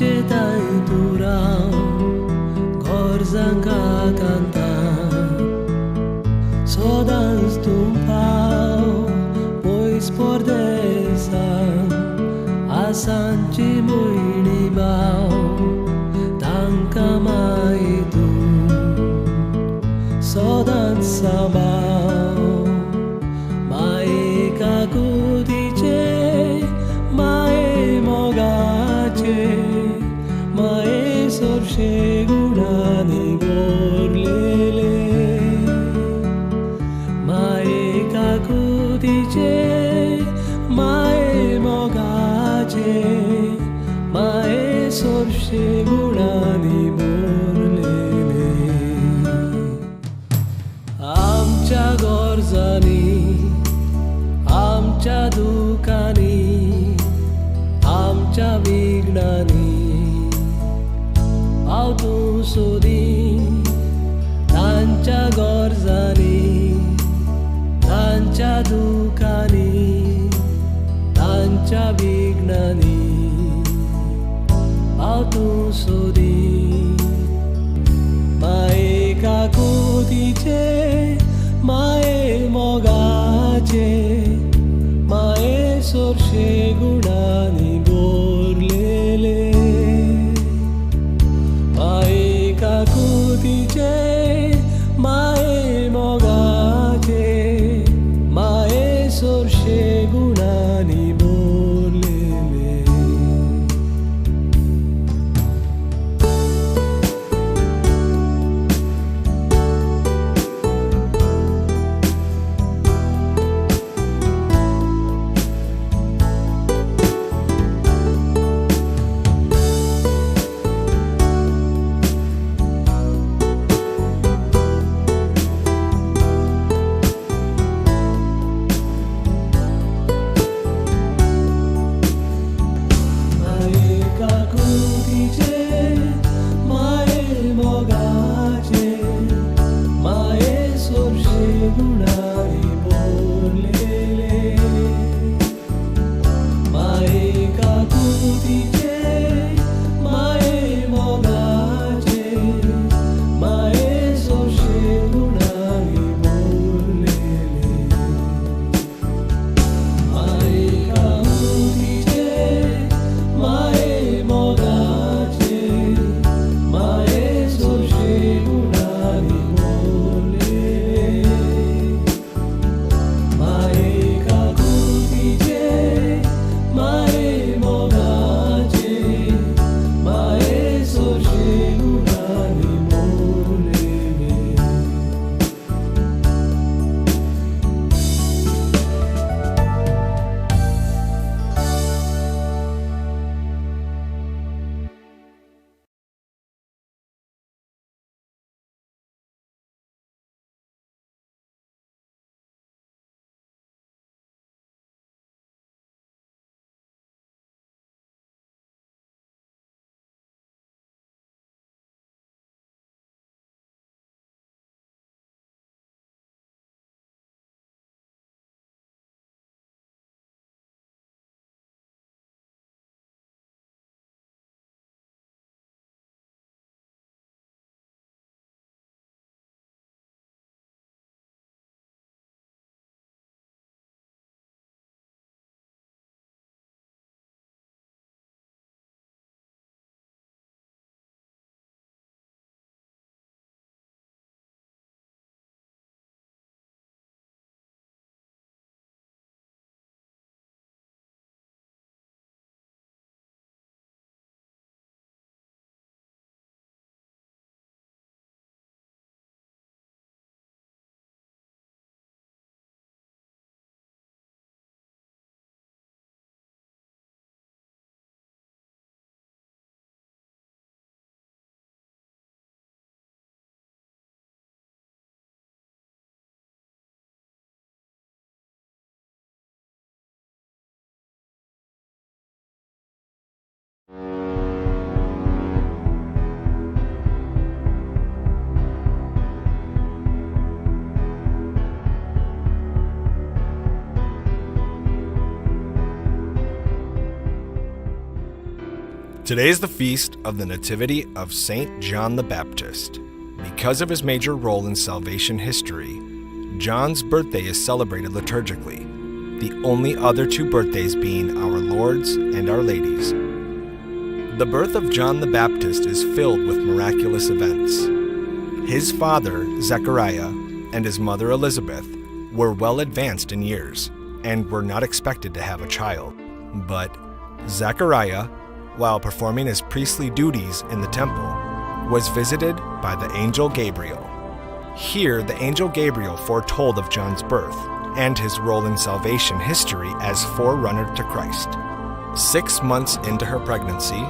Cetai turau Gorzanga cantar Sodans tumpau Pois por desan Asanci muinibau Tanka mai tu Sodans sabau Mai kakudice Mai mogace Mai sorse gudani gorlele Mai kakudice Mai mogace Mai sorse gudani gorlele Amcha gorzani Amcha dukani Amcha vignani Autun sudi Tancha gorzani Tancha dukani Tancha vignani Autun sudi Mai kakudice Mai mogace Mai sorse gudani gorlele Mai kakudice Mai mogace Mai sorse gudani gorlele Mai kakudice Mai mogace Today is the feast of the Nativity of Saint John the Baptist. Because of his major role in salvation history, John's birthday is celebrated liturgically, the only other two birthdays being our Lord's and Our Lady's. The birth of John the Baptist is filled with miraculous events. His father, Zechariah, and his mother, Elizabeth, were well advanced in years and were not expected to have a child. But Zechariah, while performing his priestly duties in the temple, was visited by the angel Gabriel. Here, the angel Gabriel foretold of John's birth and his role in salvation history as forerunner to Christ. 6 months into her pregnancy,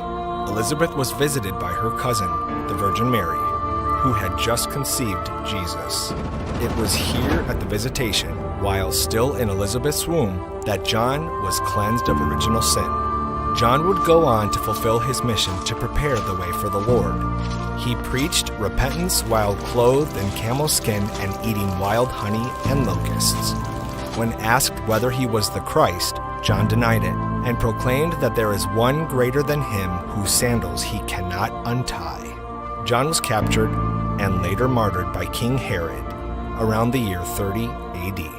Elizabeth was visited by her cousin, the Virgin Mary, who had just conceived Jesus. It was here at the visitation, while still in Elizabeth's womb, that John was cleansed of original sin. John would go on to fulfill his mission to prepare the way for the Lord. He preached repentance while clothed in camel skin and eating wild honey and locusts. When asked whether he was the Christ, John denied it and proclaimed that there is one greater than him whose sandals he cannot untie. John was captured and later martyred by King Herod around the year 30 AD.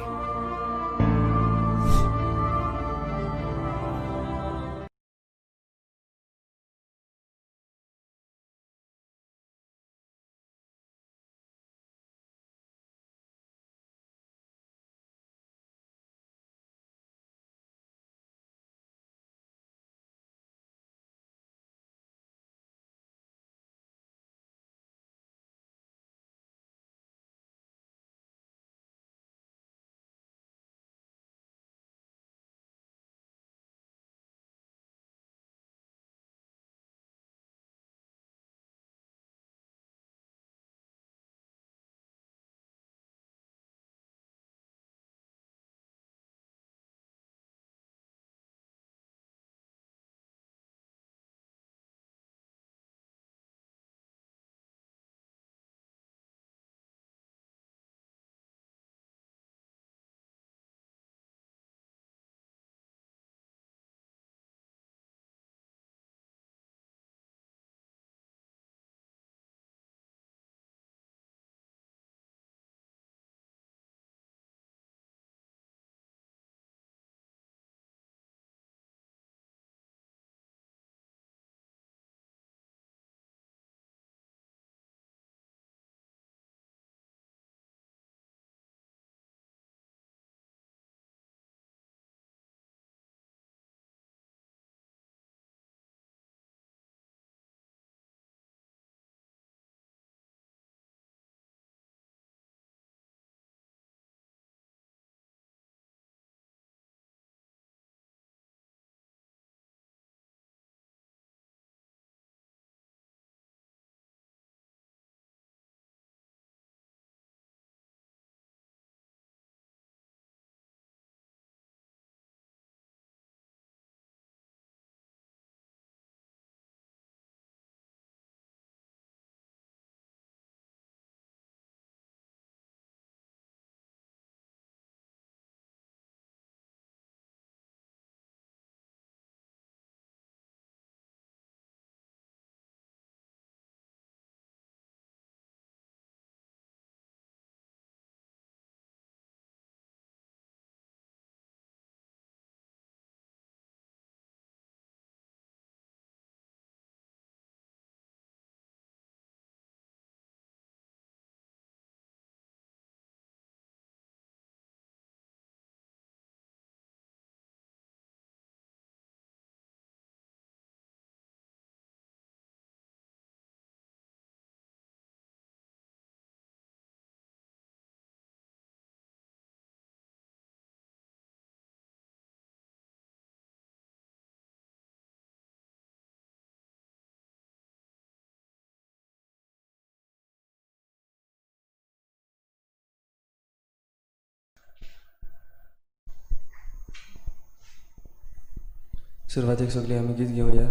सुरवातेक सगळे आमी गीत घेवया.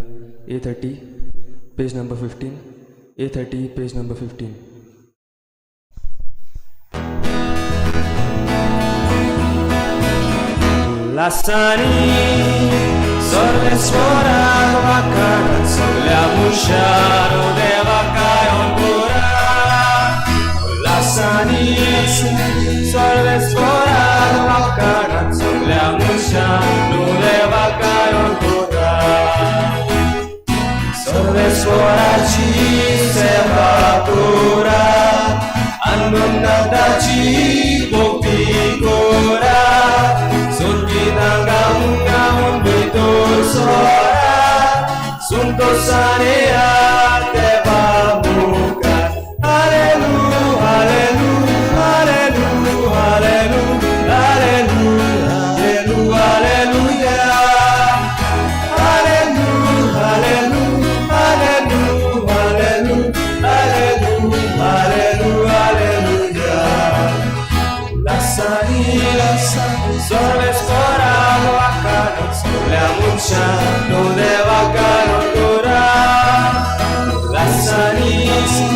A30 page number 15. A30 page number 15. Lasciani, sorre suora, vacca, dosane ateva bukan. Hallelujah, hallelujah, hallelujah, hallelujah, hallelujah, hallelujah. Sole sforato a caro, la muccia non deve caro ancora. La sanità,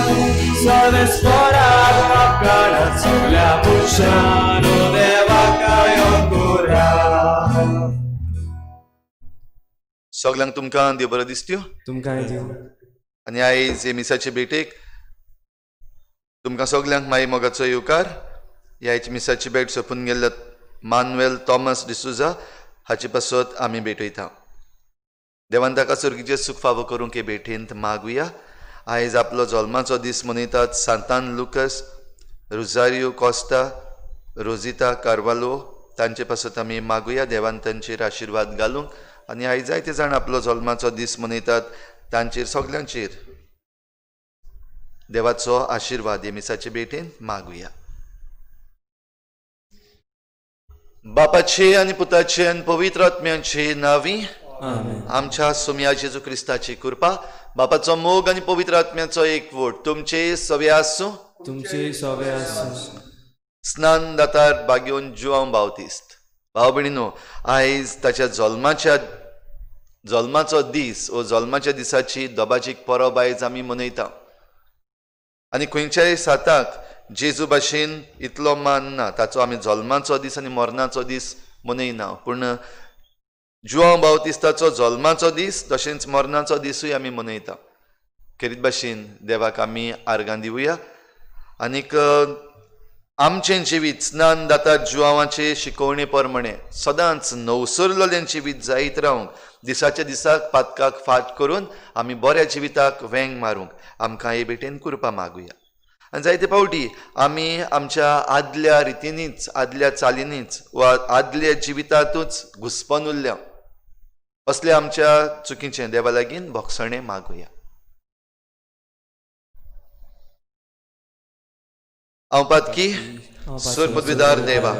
sole sforato a caro, la muccia non deve caro ancora. सगळ्यांक तुमकां देव बरो दिसत्यो तुमकां दिव आनी आयज हे मिसाचे भेटेक तुमकां सगळ्यांक माई मोगाचो येवकार. ह्याची मिसाची भेट सोंपून गेल्या मानुएल थॉमस डिसुजा हाचे पासत आमी भेटयता. देवान ताका सर्गीचे सुख फावो करूंक हे भेटेंत मागुया. आयज आपलो जल्माचो दीस मनयतात सांतान लुकस, रोजारियो कॉस्टा, रोजिता कार्वालो. तांचे पासत आमी मागुया देवान तांचेर आशिर्वाद घालूंक. आनी आयज जायते जाण आपलो जल्माचो दीस मनयतात तांचेर सगळ्यांचेर देवाचो आशिर्वाद हे मिसाचे भेटेन मागुया. बापाचे आनी पुताचे आनी पवित्र आत्म्याचे नांवी आमच्या सोम्या जेजू क्रिस्ताची कृपा, बापाचो मोग आनी पवित्र आत्म्याचो एकवट तुमचे सवे आसूं. तुमचे सवे आसूं. स्नान दातार बागेवन जुआंव बावतिस्त भाव भयणीनो, आयज ताच्या जल्माचो दीस वो जल्माच्या दिसाची दोबाची परब आयज आमी मनयता. आनी खंयच्याय साताक जेजू भाशेन इतलो मान ना, ताचो आमी जल्माचो दीस आनी मरणाचो दीस मनयना. पूण जुआंव बावतिस्ताचो जल्माचो दीस तशेंच मरणाचो दिसूय आमी मनयता. खेरीत भाशेन देवाक आमी आर्गां दिवया. आनीक आमचें जिवीत स्नान दातात जुआंवाचे शिकवणे प्रमाणे सदांच नवसरलेलें जिवीत जायत रावंक, दिसाच्या दिसाक पातकाक फाट करून आमी बऱ्या जिविताक वेंग मारूंक आमकां हे भेटेन कृपा मागुया. आनी जायते फावटी आमी आमच्या आदल्या रितींनीच, आदल्या चालींनीच वा आदल्या जिवितांतूच घुस्पन उरल्या. असले आमच्या चुकीचें देवा लागीं भोगसणें मागुया. हांव पातकी सुरपदवीदार देवा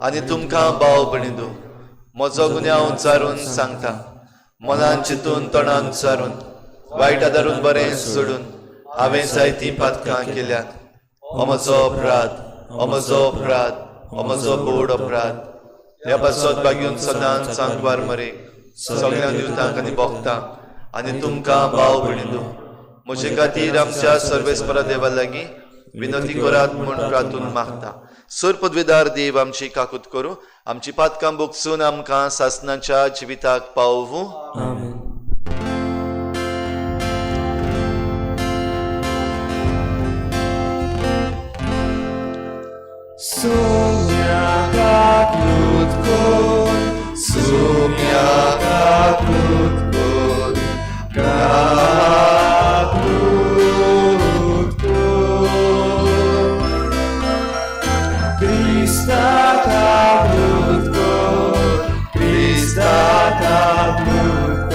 आनी तुमकां भाव भयणीनो, म्हजो गुन्यांव उच्चारून सांगता. मनान चिंतून तोंडान उच्चारून वायट आदारून बरें सोडून हांवें जायतीं पातकां केल्यात. हो म्हजो अपराध, हो म्हजो अपराध, हो म्हजो बोड अपराध. ह्या पासत बागेवन सदांच सांगवार मरे सगळ्यांक दिवतांक आनी भोगतांक आनी तुमकां भाव भयणीनो, म्हजे खातीर आमच्या सर्वेस्परा देवा लागीं विनंती करात म्हूण प्रार्थून मागता. सर पदवीदार देव आमची काकूत करूं, आमची पातकां भोगसून आमकां सासणाच्या जिविताक पावूं. आमेन. Sumia krótko, sumia krótko, Krista krótko, Krista krótko,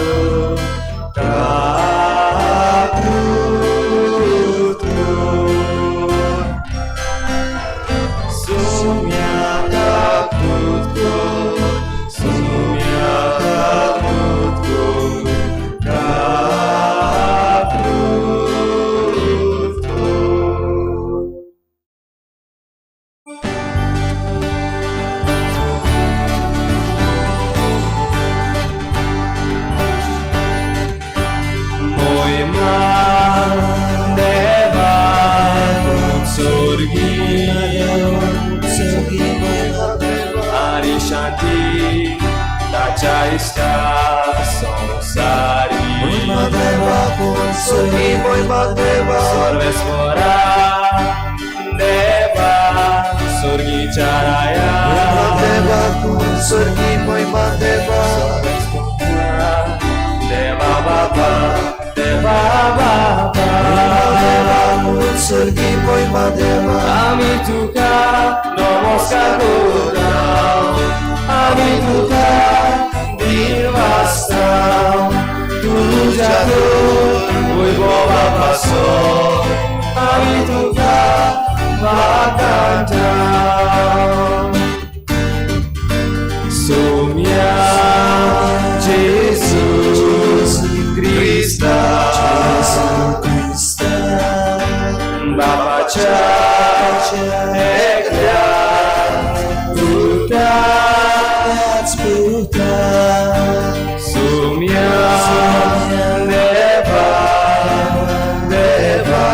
Ami tuka namaskar kudam, ami tuka dirvastam, tuja खातीर वैभवाक पासो आमी तुका वाखाणटा सोम्या जेसूस क्रिस्ता बापाच्या एकल्या पुता सोम्या देवा देवा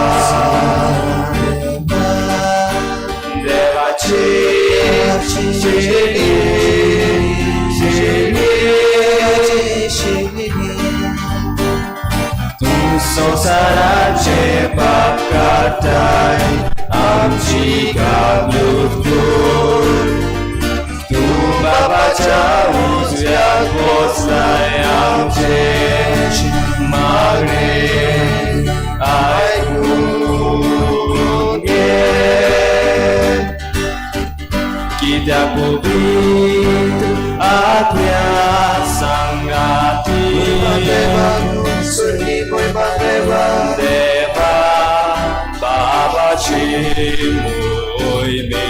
देवाची तूं संसाराचे पाप काडटाय आमची गाबलूत कर तूं बाबाच्या उजव्याक बसलाय आमचे मागणे आयकून घे कित्याक पवित्र आत्म्या सांगाती देवा बाबाची मोहिमे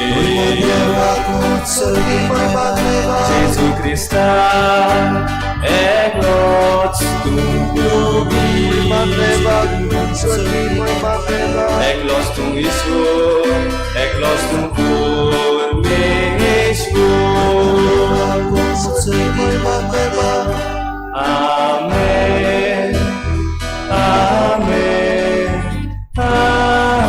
जेजू क्रिस्ता एकलोच तूं एकलोच तूं ईश्वर एकलोच तूं परमेश्वर आमेन आमेन आमेन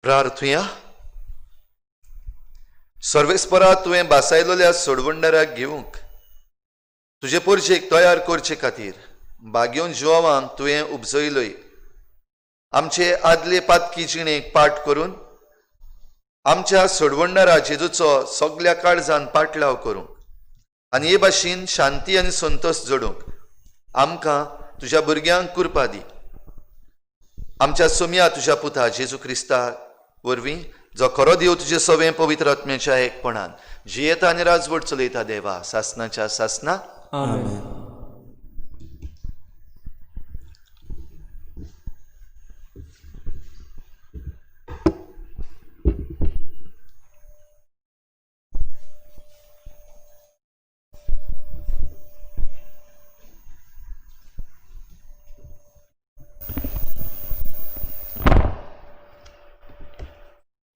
प्रार्थुया सर्वेस्परा तुवें बासायलोल्या सोडवंडराक घेवंक तुजे पोरचेक तयार करचे खातीर बागेवन जिवावान तुवें उपजयलोय आमचे आदले पातकी जिणेक पाठ करून आमच्या सोडवंडरा जेजूचो सगळ्या काळजान पाटलाव करूंक आनी हे भाशेन शांती आनी संतोश जोडूंक आमकां तुज्या भुरग्यांक कृपा दी आमच्या सोम्या तुज्या पुता जेजू क्रिस्ता वरवीं जो खरो देव तुजे सवें पवित्र आत्म्याच्या एकपणान जियेता आनी राजवट चलयता देवा सासनाच्या सासना आमेन.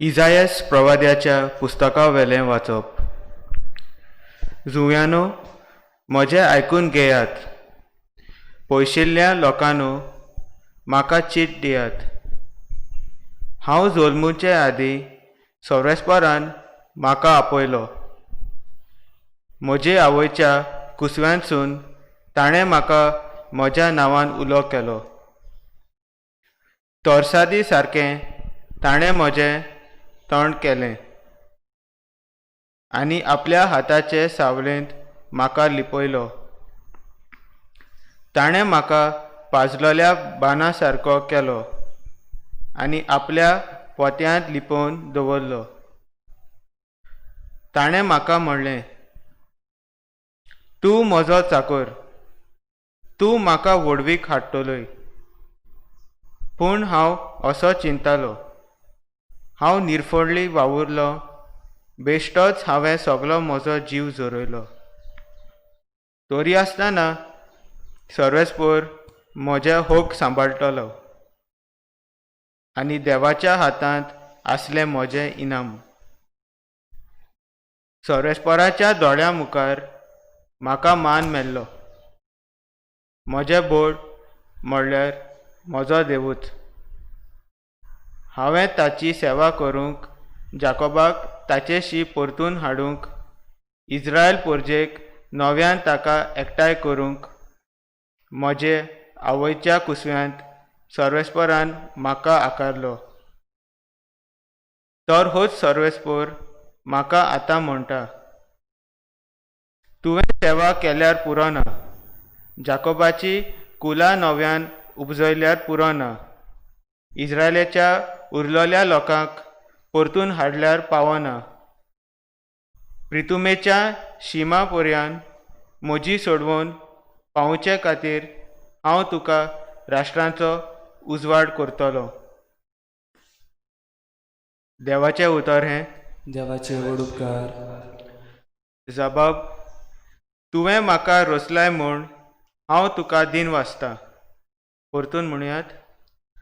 इजायास प्रवाद्याच्या पुस्तका वेलें वाचप. जुंव्यानो म्हजें आयकून घेयात, पयशिल्ल्या लोकांनो म्हाका चीट दियात. हांव जल्मुचे आदीं सोरेस्परान म्हाका आपयलो. म्हजे आवयच्या कुसव्यांतसून ताणें म्हाका म्हज्या नांवान उलो केलो. तोरसादी सारकें ताणें म्हजें तोंड केलें आनी आपल्या हाताचे सावळेंत म्हाका लिपयलो. ताणें म्हाका पाजलोल्या बाना सारको केलो आनी आपल्या पोत्यांत लिपोवन दवरलो. ताणें म्हाका म्हणलें, तूं म्हजो चाकर, तूं म्हाका व्हडवीक हाडटलोय. पूण हांव असो चिंतालो, हांव निरफळ्ळी वावुरलो, बेश्टोच हांवें सगळो म्हजो जीव जोरयलो. तरी आसतना सर्वेस्पर म्हजे होक सांबाळटलो आनी देवाच्या हातांत आसलें म्हजें इनाम. सर्वेस्पराच्या दोळ्यां मुखार म्हाका मान मेळ्ळो. म्हजें बोड म्हणल्यार म्हजो देवूच. हांवें ताची सेवा करूंक, जाकोबाक ताचेशी परतून हाडूंक, इस्रायल पोरजेक नव्यान ताका एकठांय करूंक म्हजे आवयच्या कुसव्यांत सर्वेस्परान म्हाका आकारलो. तर होच सर्वेस्पर म्हाका आतां म्हणटा, तुवें सेवा केल्यार पुरो ना, जाकोबाची कुलां नव्यान उपजयल्यार पुरो ना, इस्रायलाच्या उरलोल्या लोकांक परतून हाडल्यार पावना. प्रितुमेच्या शिमा पर्यंत म्हजी सोडवून पावचे खातीर हांव तुका राष्ट्रांचो उजवाड करतलो. देवाचें उतर हें. देवाचे व्हड उपकार. जबाब. तुवें म्हाका रोसलाय म्हूण हांव तुका दिन वाचता. परतून म्हणयात.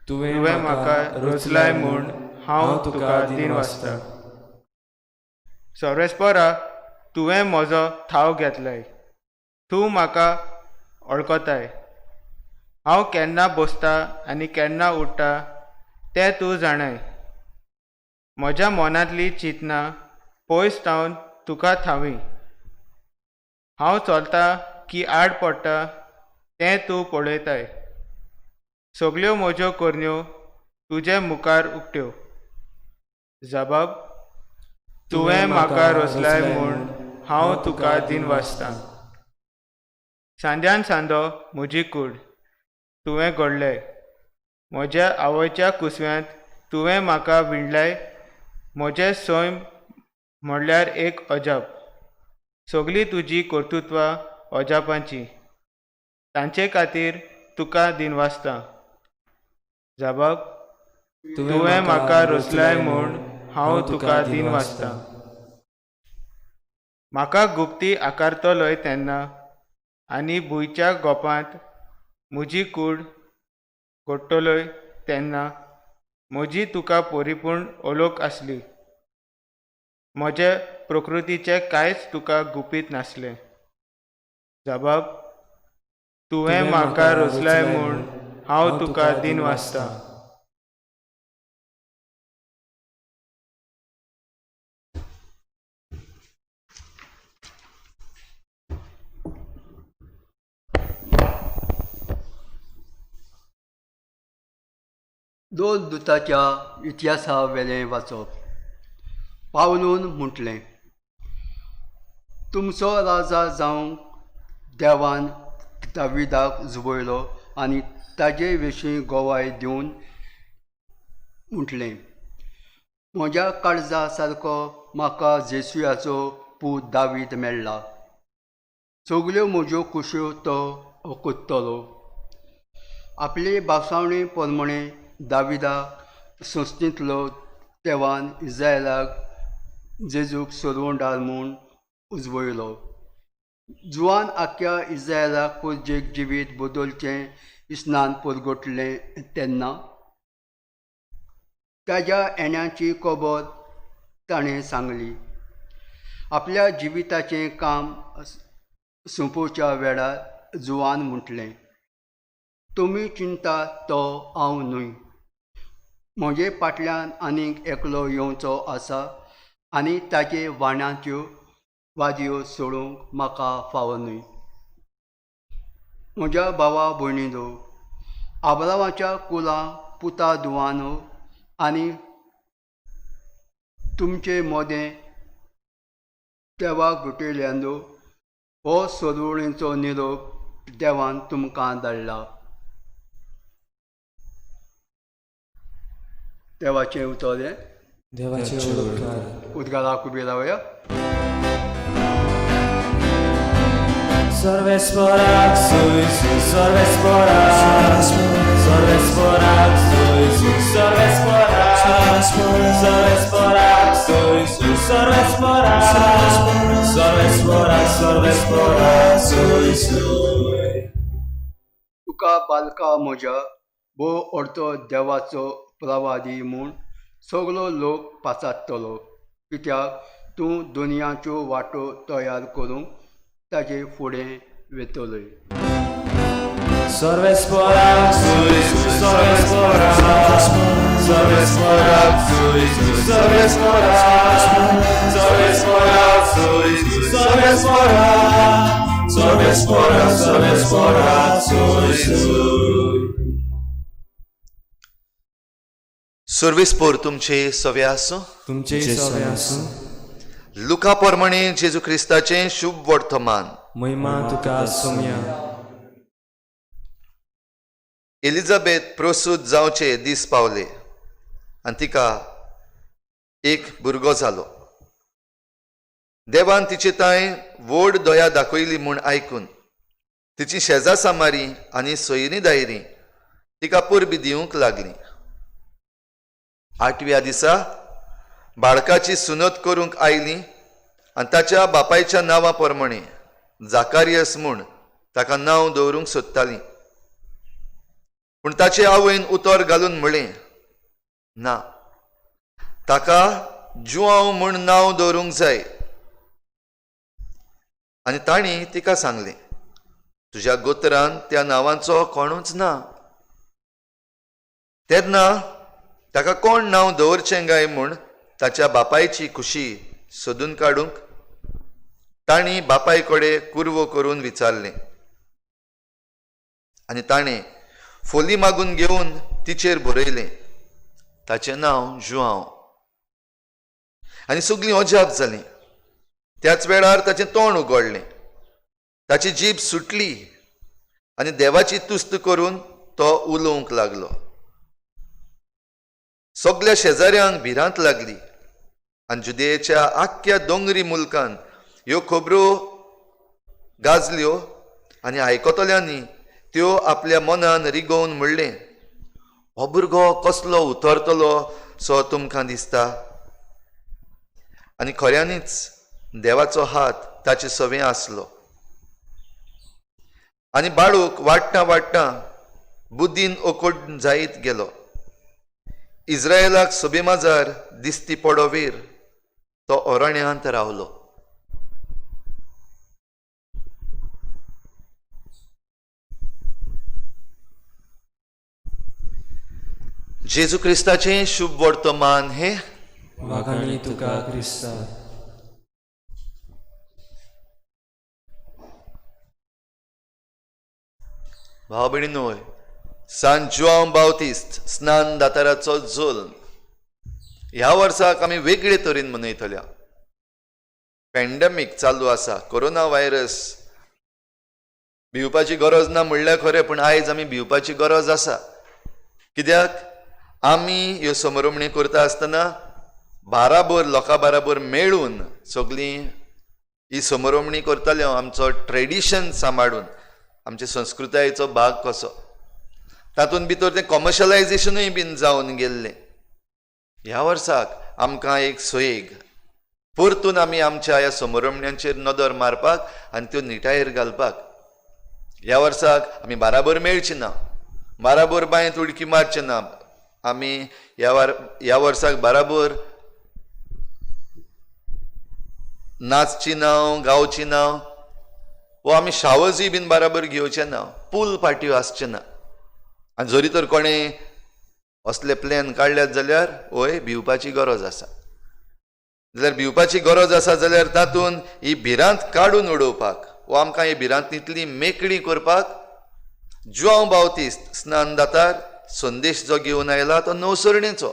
तुवें म्हाका रोसलाय म्हूण हांव तुका दिन वाचता. सर्वेस्परा, तुवें म्हजो ठाव घेतलाय. तूं म्हाका वळखताय. हांव केन्ना बसता आनी केन्ना उठ्ठा तें तूं जाणाय. म्हज्या मनांतली चिंतना पयस तावन तुका थावी. हांव चलता की आड पडटा तें तूं पळयताय. सगल्यो म्हज्यो करण्यो तुजे मुखार उक्त्यो. जबाब. तुवें म्हाका रोसलाय म्हूण हांव तुका दिन वाचता. सांज्यान सांदो म्हजी कूड तुवें घडलय. म्हज्या आवयच्या कुसव्यांत तुवें म्हाका विणलाय. म्हजें सैम म्हणल्यार एक अजाप. सगळीं तुजी कर्तुत्वां अजापांची. तांचे खातीर तुका दिन वाचता. जबाब. तुवें म्हाका रोसलाय म्हूण हांव तुका दिन वाचता. म्हाका गुप्ती आकारतलोय तेन्ना आनी भुंयच्या गोपांत म्हजी कूड घडटलोय तेन्ना म्हजी तुका परिपूर्ण ओळख आसली. म्हजे प्रकृतीचे कांयच तुका गुपीत नासलें. जबाब. तुवें म्हाका रोसलाय म्हूण हांव तुका दिन वाचता. दोन दुताच्या इतिहासा वेलें वाचप. पावलून म्हटलें, तुमचो राजा जावंक देवान दाविदाक जुवयलो आनी ताजे विशीं गोवाय दिवन म्हटलें, म्हज्या काळजा सारको म्हाका जेसुयाचो पूत दावीद मेळ्ळा. सगल्यो म्हज्यो कुश्यो तो ओकुत्तलो. आपले भासावणे प्रमाणे दाविदाक संस्थितलो देवान इस्रायलाक जेजूक सोरवंडार म्हूण उजवयलो. जुवान आख्या इस्रायलाक पुर्जेक जिवीत बदलचें इस्नान परगटलें तेन्ना ताज्या येण्याची खबर ताणें सांगली. आपल्या जिविताचें काम सोंपोवच्या वेळार जुवान म्हटलें, तुमी चिंता तो हांव न्हय. म्हजे फाटल्यान आनीक एकलो येवचो आसा आनी ताचे वाण्याच्यो वादयो सोडूंक म्हाका फावो न्हय. म्हज्या भावा भयणींनो, आब्रामाच्या कुळां पुता दुवानो आनी तुमचे मोदें देवाक भेटयल्यांदो, हो सोरवणेचो निरोप देवान तुमकां धाडला. देवाचें उतर हें. देवाचे व्हड उपकार. उद्गाराक उबी रावया. Sorvesporak, sorvesporak, sorvesporak, sorvesporak, sorvesporak, sorvesporak, sorvesporak, sorvesporak. तुका बालका म्हज्या भोव अर्थ देवाचो प्रवादी म्हूण सगलो लोक पाचाडटलो, कित्याक तूं दुनयाच्यो वाटो तयार करूंक ताजे फुडें वेतलोय. Sorvesporak, sorvesporak, sorvesporak, sorvesporak, sorvesporak, sorvesporak, sorvesporak, sorvesporak. सर्वेस्पोर तुमचे सवे आसूं. तुमचे सवे आसूं. लुका प्रमाणे जेजू क्रिस्ताचें शुभ वर्तमान. महिमा तुका सोम्या. एलिझाबेथ प्रसूत जावचे दीस पावले आनी तिका एक भुरगो जालो. देवान तिची ताय व्हड दया दाखयली म्हूण आयकून तिची शेजा सामारी आनी सोयरी दायरी तिका परबी दिवंक लागली. 8व्या दिसा बाळकाची सुनत करूंक आयली आनी ताच्या बापायच्या नांवा प्रमाणे जाकारियस म्हूण ताका नांव दवरूंक सोदताली. पूण ताचे आवयन उतर घालून म्हळें, ना, ताका जुआंव म्हूण नांव दवरूंक जाय. आनी तांणी तिका सांगलें, तुज्या गोत्रांत त्या नांवाचो कोणूच ना. तेन्ना ताका कोण नांव दवरचें काय म्हूण ताच्या बापायची खुशी सोदून काडूंक तांणी बापाय कडेन कुरवो करून विचारलें. आनी ताणें फोली मागून घेवन तिचेर बरयलें, ताचें नांव जुआंव. आनी सगळीं अजाप जालीं. त्याच वेळार ताचें तोंड उगडलें, ताची जीब सुटली आनी देवाची तुस्त करून तो उलोवंक लागलो. सगळ्या शेजाऱ्यांक भिरांत लागली आनी जुदेच्या आख्ख्या दोंगरी मुल्कान ह्यो खबरो गाजल्यो आनी आयकतल्यांनी त्यो आपल्या मनान रिगोवन म्हणलें, हो भुरगो कसलो उतरतलो सो तुमकां दिसता. आनी खऱ्यांनीच देवाचो हात ताचे सवें आसलो. आनी बाळूक वाडटा वाडटा बुद्दीन ओकोड जायत गेलो. इस्रायलाक सोबेमाजार दिसती पडोवेर तो अरण्यांत रावलो. जेजू क्रिस्ताचें शुभ वर्तमान हे वाखाणी तुका क्रिस्ता. भाव भयणींनो, सान जुआंव बावतिस्त स्नान दाताराचो जोल्म ह्या वर्साक आमी वेगळे तरेन मनयतल्या. पॅन्डेमीक चालू आसा, कोरोना व्हायरस. भिवपाची गरज ना म्हणल्यार खरें, पूण आयज आमी भिवपाची गरज आसा. कित्याक आमी ह्यो समरमणी करता आसतना बाराबर लोकां बराबर मेळून सगळीं ही समरमणी करताल्यो. आमचो ट्रेडिशन सांबाळून आमचे संस्कृतायेचो भाग कसो. तातूंत भितर तें कमर्शलायजेशनूय बीन जावन गेल्लें. ह्या वर्साक आमकां एक सयेग परतून आमी आमच्या ह्या समरमण्यांचेर नदर मारपाक आनी त्यो निटायेर घालपाक. ह्या वर्साक आमी बाराबर मेळची ना, बाराबर बांयत उडकी मारचे ना. आमी ह्या वर्साक बाराबर नाचची नांव गावची नांव वो आमी शावजूय बीन बाराबर घेवचे ना, पूल पार्ट्यो आसचे ना. आनी जरी तर कोणें असले प्लॅन काडल्यात जाल्यार वय भिवपाची गरज आसा. जाल्यार भिवपाची गरज आसा जाल्यार तातूंत ही भिरांत काडून उडोवपाक वो आमकां ही भिरांतींतली मेकळी करपाक जुआंव बावतिस्त स्नान दातार संदेश जो घेवन आयला तो नवसरणेचो.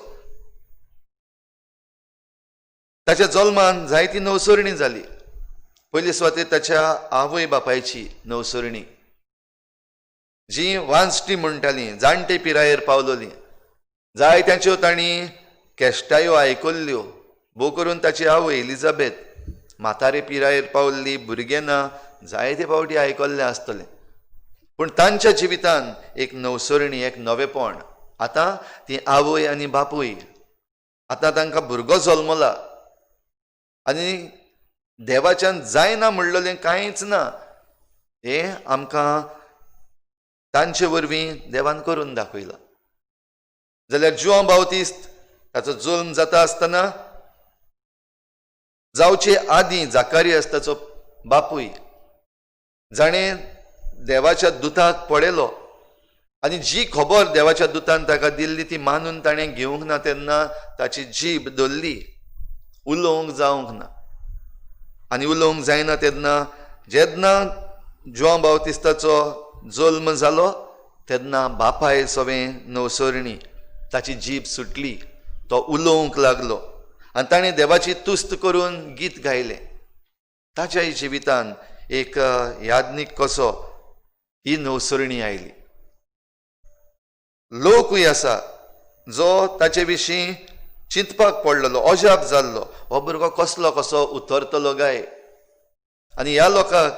ताच्या जल्मान जायती नवसरणी जाली. पयले सुवातेर ताच्या आवय बापायची नवसरणी, जी वांजटी म्हणटालीं, जाणटे पिरायेर पावलोलीं. जायत्यांच्यो तांणी केश्टायो आयकल्ल्यो. भोव करून ताची आवय एलिझाबेथ म्हातारे पिरायेर पावल्ली, भुरगें ना, जायते फावटी आयकल्लें आसतलें. पूण तांच्या जिवितान एक नवसरणी, एक नवेपण. आतां ती आवय आनी बापूय, आतां तांकां भुरगो जल्मला आनी देवाच्यान जायना म्हणलेलें कांयच ना. हें आमकां तांचे वरवीं देवान करून दाखयलां. जाल्यार जुआंव बावतिस्त ताचो जल्म जाता आसतना जावचे आदीं जाकारियास ताचो बापूय जाणें देवाच्या दुताक पळयलो आनी जी खबर देवाच्या दुतान ताका दिल्ली ती मानून ताणें घेवंक ना. तेन्ना ताची जीब दल्ली, उलोवंक जावंक ना. आनी उलोवंक जायना तेन्ना जेन्ना जुआंव बावतिस्ताचो जल्म जालो तेन्ना बापाय सवें नवसरणी ताची जीब सुटली. तो उलोवंक लागलो आनी ताणें देवाची तुस्त करून गीत गायलें. ताच्याय जिवितान एक यादनीक कसो ही नवसरणी आयली. लोकूय आसा जो ताचे विशीं चिंतपाक पडलेलो, अजाप जाल्लो, हो भुरगो कसलो कसो उतरतलो काय. आनी ह्या लोकांक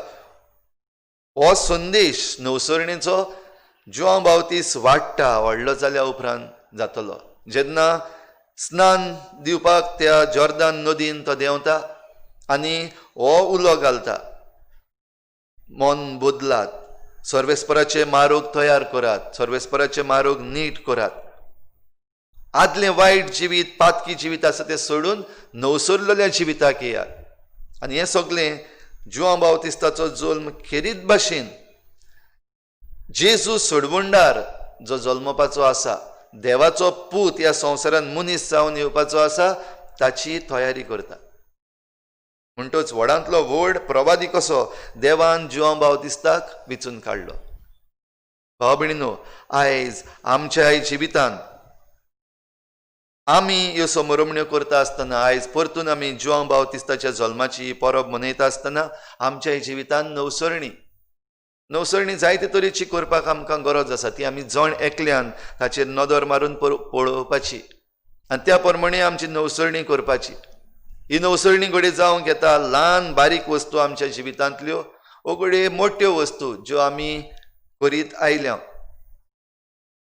हो संदेश नवसरणेचो जुआंव बावतीस वाडटा, व्हडलो जाल्या उपरांत जातलो. जेन्ना स्नान दिवपाक त्या जॉर्दान नदीन तो देंवता आनी हो उलो घालता, मन बदलात, सर्वेस्पराचे मारोग तयार करात, सर्वेस्पराचे मारोग नीट करात, आदलें वायट जिवीत, पातकी जिवीत आसा तें सोडून नवसरलेल्या जिविताक येयात. आनी हें सगळें जुआंव बावतिस्ताचो जल्म खेरीत भाशेन जेजू सोडवणदार जो जल्मपाचो आसा, देवाचो पूत ह्या संवसारांत मनीस जावन येवपाचो आसा, ताची तयारी करता. म्हणटच व्हडांतलो व्हड प्रवादी कसो देवान जुआंव बावतिस्ताक वेंचून काडलो. भाव भयणीनो, आयज आमच्या जिवितांत आमी ह्यो समरमण्यो करता आसतना, आयज परतून आमी जुआंव बावतिस्ताच्या जल्माची परब मनयता आसतना आमच्या जिवितांत नवसरणी जायते तरेची करपाक आमकां गरज आसा. ती आमी जण एकल्यान ताचेर नदर मारून पळोवपाची आनी त्या प्रमाणे आमची नवसरणी करपाची. ही नवसरणी घडये जावंक येता ल्हान बारीक वस्तू आमच्या जिवितांतल्यो, ओ घडये मोठ्यो वस्तू ज्यो आमी करीत आयल्या,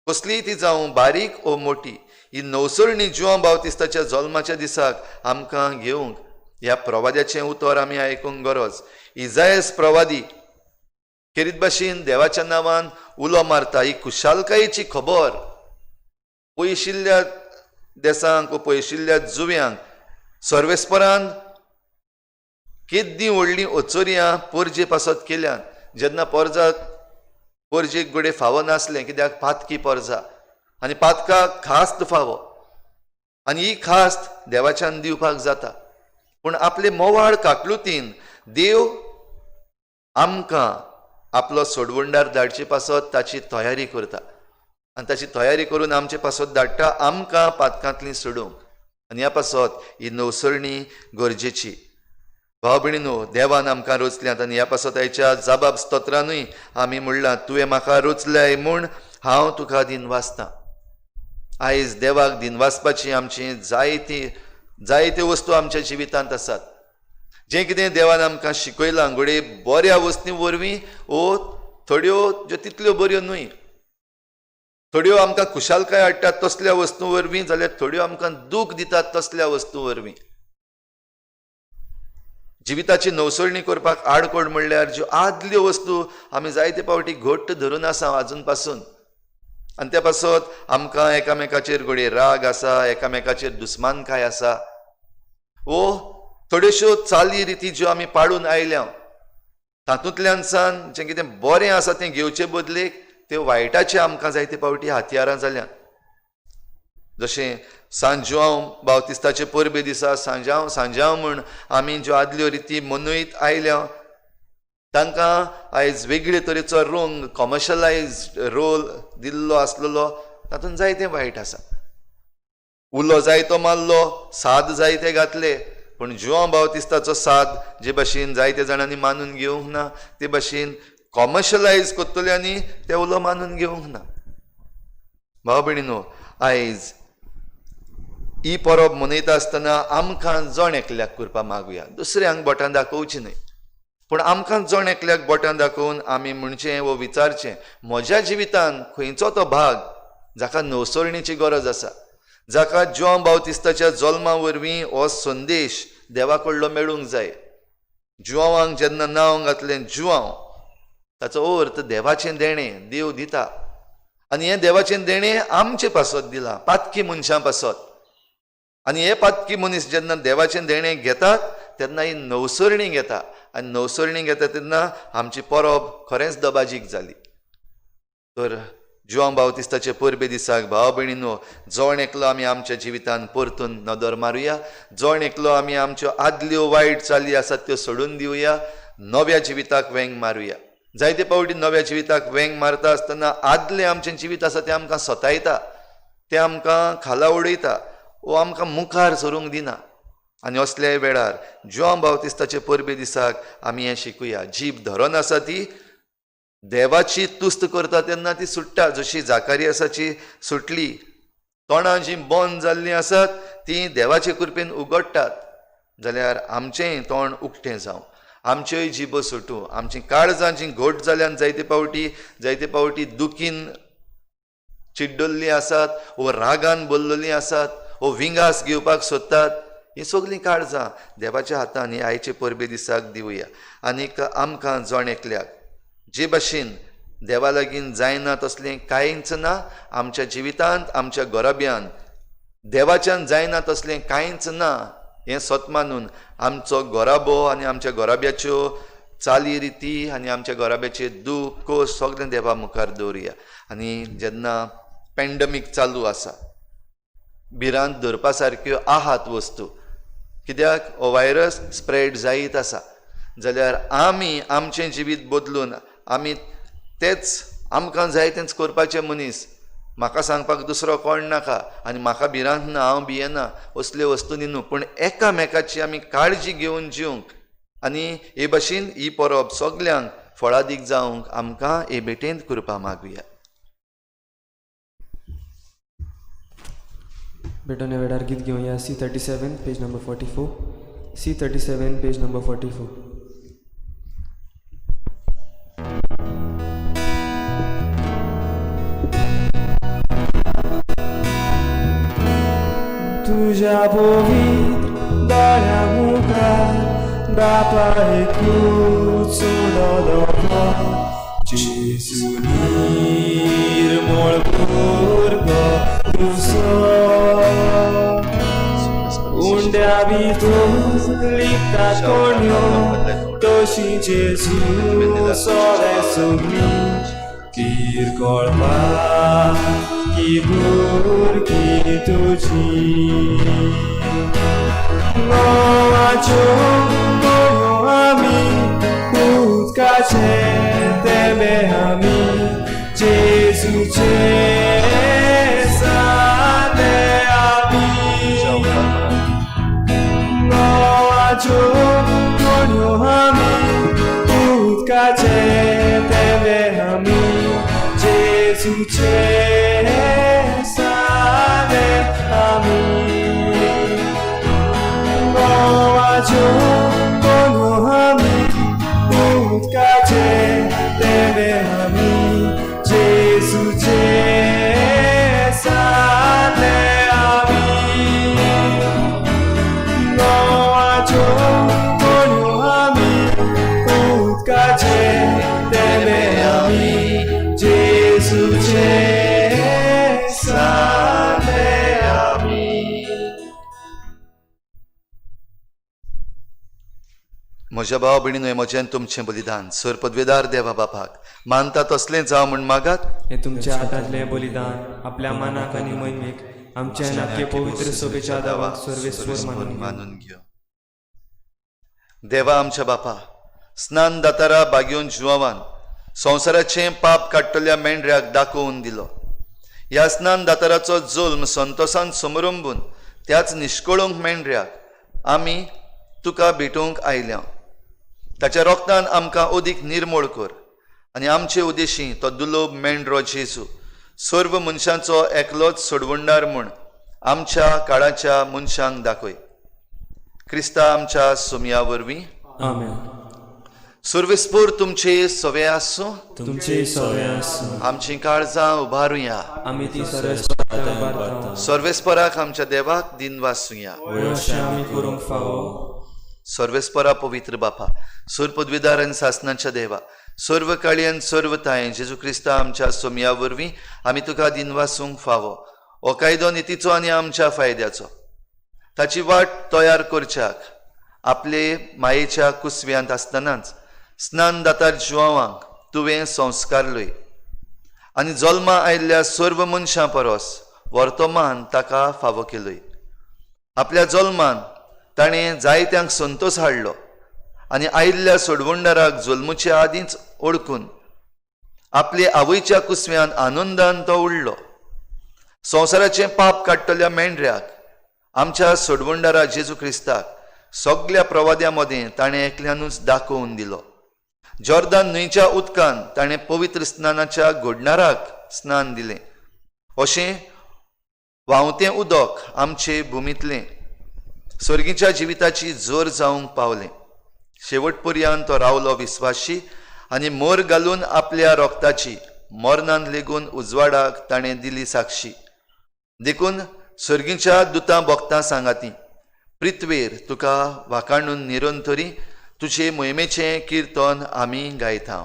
कसलीय ती जावं बारीक ओ मोठी. ही नवसरणी जुआंव बावतिस्ताच्या जल्माच्या दिसाक आमकां घेवंक ह्या प्रवाद्याचें उतर आमी आयकूंक गरज. इजायास प्रवादी खेरीत भाशेन देवाच्या नांवान उलो मारता. ही खुशालकायेची खबर पयशिल्ल्या देसांक वा पयशिल्ल्या जुव्यांक सर्वेस्परान केद्दी व्हडलीं ओचोरयां पोरजे पासत केल्यान. जेन्ना पोरजेक घडये फावो नासलें, कित्याक पातकी पोरजां आनी पातकाक खास्त फावो, आनी ही खास्त देवाच्यान दिवपाक जाता. पूण आपले मोवाळ काकलुतीन देव आमकां आपलो सोडवणदार धाडचे पासत ताची तयारी करता आनी ताची तयारी करून आमचे पासत धाडटा आमकां पातकांतलीं सोडूंक. आनी ह्या पासत ही नवसरणी गरजेची. भाव भयणीनो, देवान आमकां रोचल्यात आनी ह्या पासत आयच्या जाबाब स्तोत्रानूय आमी म्हणलां, तुवें म्हाका रोचल्याय म्हूण हांव तुका दिन वाचतां. आयज देवाक दिन वाचपाची आमची जायते वस्तू आमच्या जिवितांत आसात. जें कितें देवान आमकां शिकयलां घडये बऱ्या वस्ती वरवीं, ओ थोड्यो ज्यो तितल्यो बऱ्यो न्हय, थोड्यो आमकां खुशालकाय हाडटात तसल्या वस्तू वरवीं, जाल्यार थोड्यो आमकां दूख दितात तसल्या वस्तू वरवीं. जिविताची नवसरणी करपाक आडकोड म्हणल्यार ज्यो आदल्यो वस्तू आमी जायते फावटी घट्ट धरून आसा आजून पासून, आनी त्या पासत आमकां एकामेकाचेर घडये राग आसा, एकामेकाचेर दुस्मानकाय आसा, वो थोड्योश्यो चाली रिती ज्यो आमी पाळून आयल्या, तातूंतल्यान सावन जें कितें बरें आसा तें घेवचे बदलेक ते वायटाचे आमकां जायते फावटी हातयारां जाल्यात. जशें सांज जुआंव बावतिस्ताचे परबे दिसा सांजांव म्हूण आमी ज्यो आदल्यो रिती मनयत आयल्या, तांकां आयज वेगळे तरेचो रंग, कमर्शलायज्ड रोल दिल्लो आसलेलो, तातूंत जायतें वायट आसा. उलो जायतो मारलो, साद जायते घातले, पूण जुआंव बावतिस्ताचो साद जे भाशेन जायते जाणांनी मानून घेवंक ना, ते भाशेन कमर्शलायज करतल्यांनी ते उलो मानून घेवंक ना. भाव भयणीनो, आयज ही परब मनयता आसतना आमकां जण एकल्याक करपा मागुया. दुसऱ्यांक बोटां दाखोवची न्हय, पूण आमकां जण एकल्याक बोटां दाखोवन आमी म्हणचें वो विचारचें, म्हज्या जिवितांत खंयचो तो भाग जाका नवसरणीची गरज आसा, जाका जुआंव बावतिस्ताच्या जल्मा वरवीं हो संदेश देवा कडलो मेळूंक जाय. जुआंवांक जेन्ना नांव घातलें जुआंव, ताचो अर्थ देवाचें देणें, देव दिता. आनी हें देवाचें देणें आमचे पासत दिलां, पातकी मनशां पासत. आनी हे पातकी मनीस जेन्ना देवाचें देणें घेतात तेन्ना ही नवसरणी घेता, आनी नवसरणी घेता तेन्ना आमची परब खरेंच दबाजीक जाली. तर जुआंव बावतिस्ताचे परबे दिसाक भाव भयणीनो, जण एकलो आमी आमच्या जिवितांत परतून नदर मारुया. जण एकलो आमी आमच्यो आदल्यो वायट चाली आसात त्यो सोडून दिवया, नव्या जिविताक वेंग मारुया. जायते फावटी नव्या जिविताक वेंग मारता आसतना आदलें आमचें जिवीत आसा तें आमकां सतायता, तें आमकां खाला उडयता, वो आमकां मुखार सरूंक दिना. आनी असल्या वेळार जुआंव बावतिस्ताचे परबे दिसाक आमी हें शिकुया, जीब धरून आसा ती देवाची तुस्त करता तेन्ना ती सुट्टा. जशी जाकारियासाची सुटली, तोंडां जीं बंद जाल्लीं आसात ती देवाचे कृपेन उगडटात जाल्यार आमचेंय तोंड उक्तें जावं, आमच्योय जिबो सुटूं, आमची काळजां जीं घोट जाल्यान जायते पावटी दुखीन चिड्डल्लीं आसात वो रागान बोल्लोलीं आसात वो विंगास घेवपाक सोदतात, हीं सगलीं काळजां देवाच्या हातान ही आयचे परबे दिसाक दिवया. आनीक आमकां जण एकल्याक जे भाशेन देवा लागीं जायना तसलें कांयच ना, आमच्या जिवितांत आमच्या गोराब्यान देवाच्यान जायना तसलें कांयच ना हें सत मानून आमचो गोराबो आनी आमच्या गोराब्याच्यो चाली रिती आनी आमच्या गोराब्याचे दूख कोस सगळें देवा मुखार दवरया. आनी जेन्ना पॅन्डमीक चालू आसा, भिरांत धरपा सारक्यो आहात वस्तू, कित्याक हो व्हायरस स्प्रेड जायत आसा, जाल्यार आमी आमचें जिवीत बदलून आमी तेच आमकां जाय तेंच करपाचे मनीस, म्हाका सांगपाक दुसरो कोण नाका आनी म्हाका भिरांत ना, हांव भियेना असल्यो वस्तूंनी न्हू, पूण एकामेकाची आमी काळजी घेवन जिवंक आनी हे भाशेन ही परब सगल्यांक फळादीक जावंक आमकां हे भेटेंत कृपा मागुया. भेटोन ह्या वेळार गीत घेवया C37 page number 44. C37 page number 44. तुझ्या पवित्र दोळ्या मुखार बापा एकूच सोडलो जेजू निर्मळ भुरगो तुजो उंड्या भितर लिपता कोण्यो तशी जेजू सोळे सगळी किरकोळपा की भुरगी तुजी मोवाच्यो दोळ्यो आमी उदकाचे तेंबे आमी जेजूचे साने आमी मोवाच्यो दोळ्यो आमी उदकाचे तेंबे आमी जेजूचे साने आमी मोवाच्यो दोळ्यो आमी उदकाचे तेंबे आमी जेजूचे साने आमी मोवाच्यो दोळ्यो आमी उदकाचे तेंबे आमी जेजूचे साने आमी. म्हज्या भाव भयणीनो, म्हजें तुमचें बलिदान सर पदवेदार देवा बापाक मानता तसलें जावं म्हण मागात. हे तुमच्या हातांतले बलिदान आपल्या मनाक आनी मोहिमेक आमच्या नाट्य पवित्र सभेच्या दावाक सर्वेस्वर मानून घेव. देवा आमच्या बापा, स्नान दातारा बागेवन जुवावान संवसाराचें पाप काडटल्या मेंढऱ्याक दाखोवन दिलो. ह्या स्नान दाताराचो जुल्म संतोशान समरुंबून त्याच निश्कळूंक मेंढऱ्याक आमी तुका भेटूंक आयल्या. ताच्या रोगतान आमकां ओदीक निर्मळ कर आनी आमचे उदेशी तो दुलोब मेंढरो जेजू सर्व मनशांचो एकलोच सोडवणदार म्हूण आमच्या काळाच्या मनशांक दाखय. क्रिस्ता आमच्या सोमया वरवीं आमेन. सर्वेस्पूर तुमचे सवे आसूं, तुमचे सवे आसूं. आमची काळजां उबारुया, आमी ती सर्वेस्पराक सर्वेस्पराक आमच्या देवाक दिन वासुया. आमी करूंक फावो. सर्वेस्परा पवित्र बापा, सूर पदवीदार आनी सासनाच्या देवा, सर्व काळी आनी सर्व ताये जेजू क्रिस्ता आमच्या सोमया वरवीं आमी तुका दिन वासूंक फावो. हो कायदो नितीचो आनी आमच्या फायद्याचो. ताची वाट तयार करच्याक आपले मायेच्या कुसव्यांत आसतनाच स्नान दातार जुवांक तुवें संस्कारलोय आनी जल्मा आयिल्ल्या सर्व मनशां परस वर्तमान ताका फावो केलोय. आपल्या जल्मान ताणें जायत्यांक संतोश हाडलो आनी आयिल्ल्या सोडवणदाराक जल्मुच्या आदींच ओळखून आपले आवयच्या कुसव्यान आनंदान तो उडलो. संवसाराचें पाप काडटल्या मेंढऱ्याक आमच्या सोडवणदारा जेजू क्रिस्ताक सगळ्या प्रवाद्यां मदें ताणें एकल्यानूच दाखोवन दिलो. जॉर्दान न्हंयच्या उदकान ताणें पवित्र स्नानाच्या घडणाराक स्नान दिलें. अशें व्हांवतें उदक आमचे भुमींतलें सर्गीच्या जिविताची जोर जावंक पावलें. शेवट पर्यंत तो रावलो विस्वाशी आनी मोर घालून आपल्या रोगताची मरणान लेगून उजवाडाक ताणें दिली साक्षी. देखून सर्गीच्या दुतां भोगतां सांगाती, पृथ्वीर तुका वाखाणून निरंतरी तुजे मोहिमेचें किर्तन आमी गायता.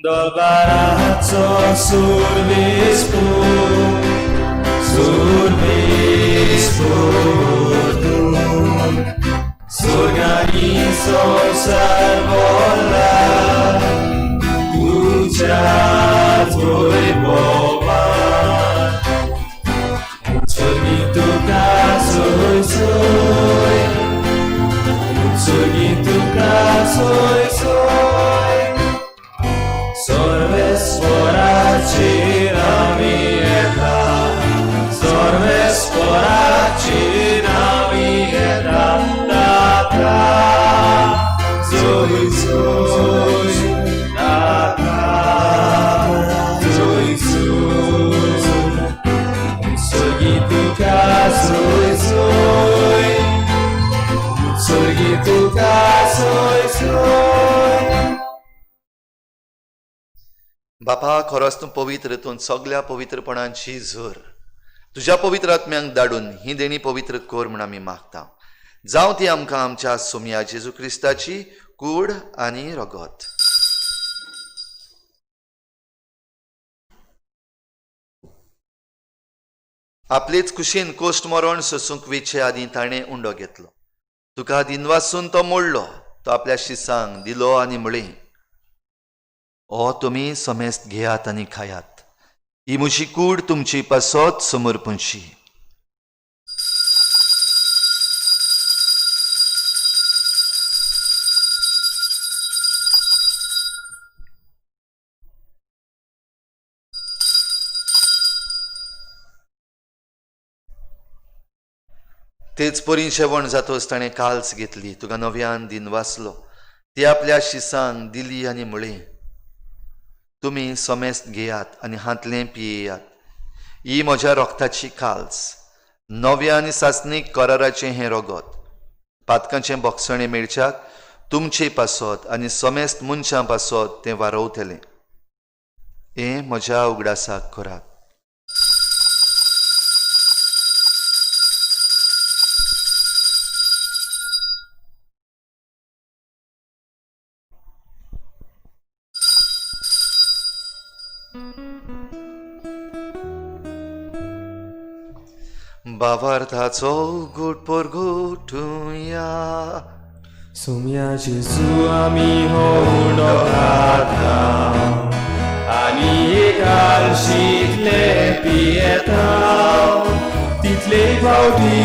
Dolbarazo survispur, surganizo servola, uciat voi povan, surgitu kasoi soi, surgitu kasoi soi. Sorves poraci namieta, sorves poraci namieta, tata, zoi zoi, tata, zoi zoi, sorgituka zoi zoi, sorgituka zoi zoi. बापा, खरोच तूं पवित्र, तूं सगळ्या पवित्रपणांची झर तुज्या पवित्र आत्म्यांक धाडून ही देणी पवित्र कोर म्हूण आमी मागता. जावं ती आमकां आमच्या सोम्या जेजू क्रिस्ताची कूड आनी रगत. आपलेच कुशीन कोश्ट मरण सोसूंक वेचे आदी ताणें उंडो घेतलो. तुका दिनवासून तो मोडलो, तो आपल्या शिसांक दिलो आनी म्हळें, ओ तुमी समेस्त घेयात आनी खायात, ही म्हजी कूड तुमची पासत समर्पणशी. तेच परी जेवण जातोच ताणें काल्स घेतली, तुका नव्यान दिन वाचलो, ती आपल्या शिसांक दिली आनी म्हळें, तुमी समेस्त घेयात आनी हातलें पियेयात, ही म्हज्या रोगताची काल्स, नव्या आनी सासणीक कराराचें हें रगत, पातकांचें बोगसणें मेळच्याक तुमचे पासत आनी समेस्त मनशां पासत तें वारवतलें. हें म्हज्या उगडासाक करात. भावार्थाचो घोट परगोटुया. सोम्या जेजू Jesu ami hondo खाता आणि एकाल शिकले पियेता तितले फावटी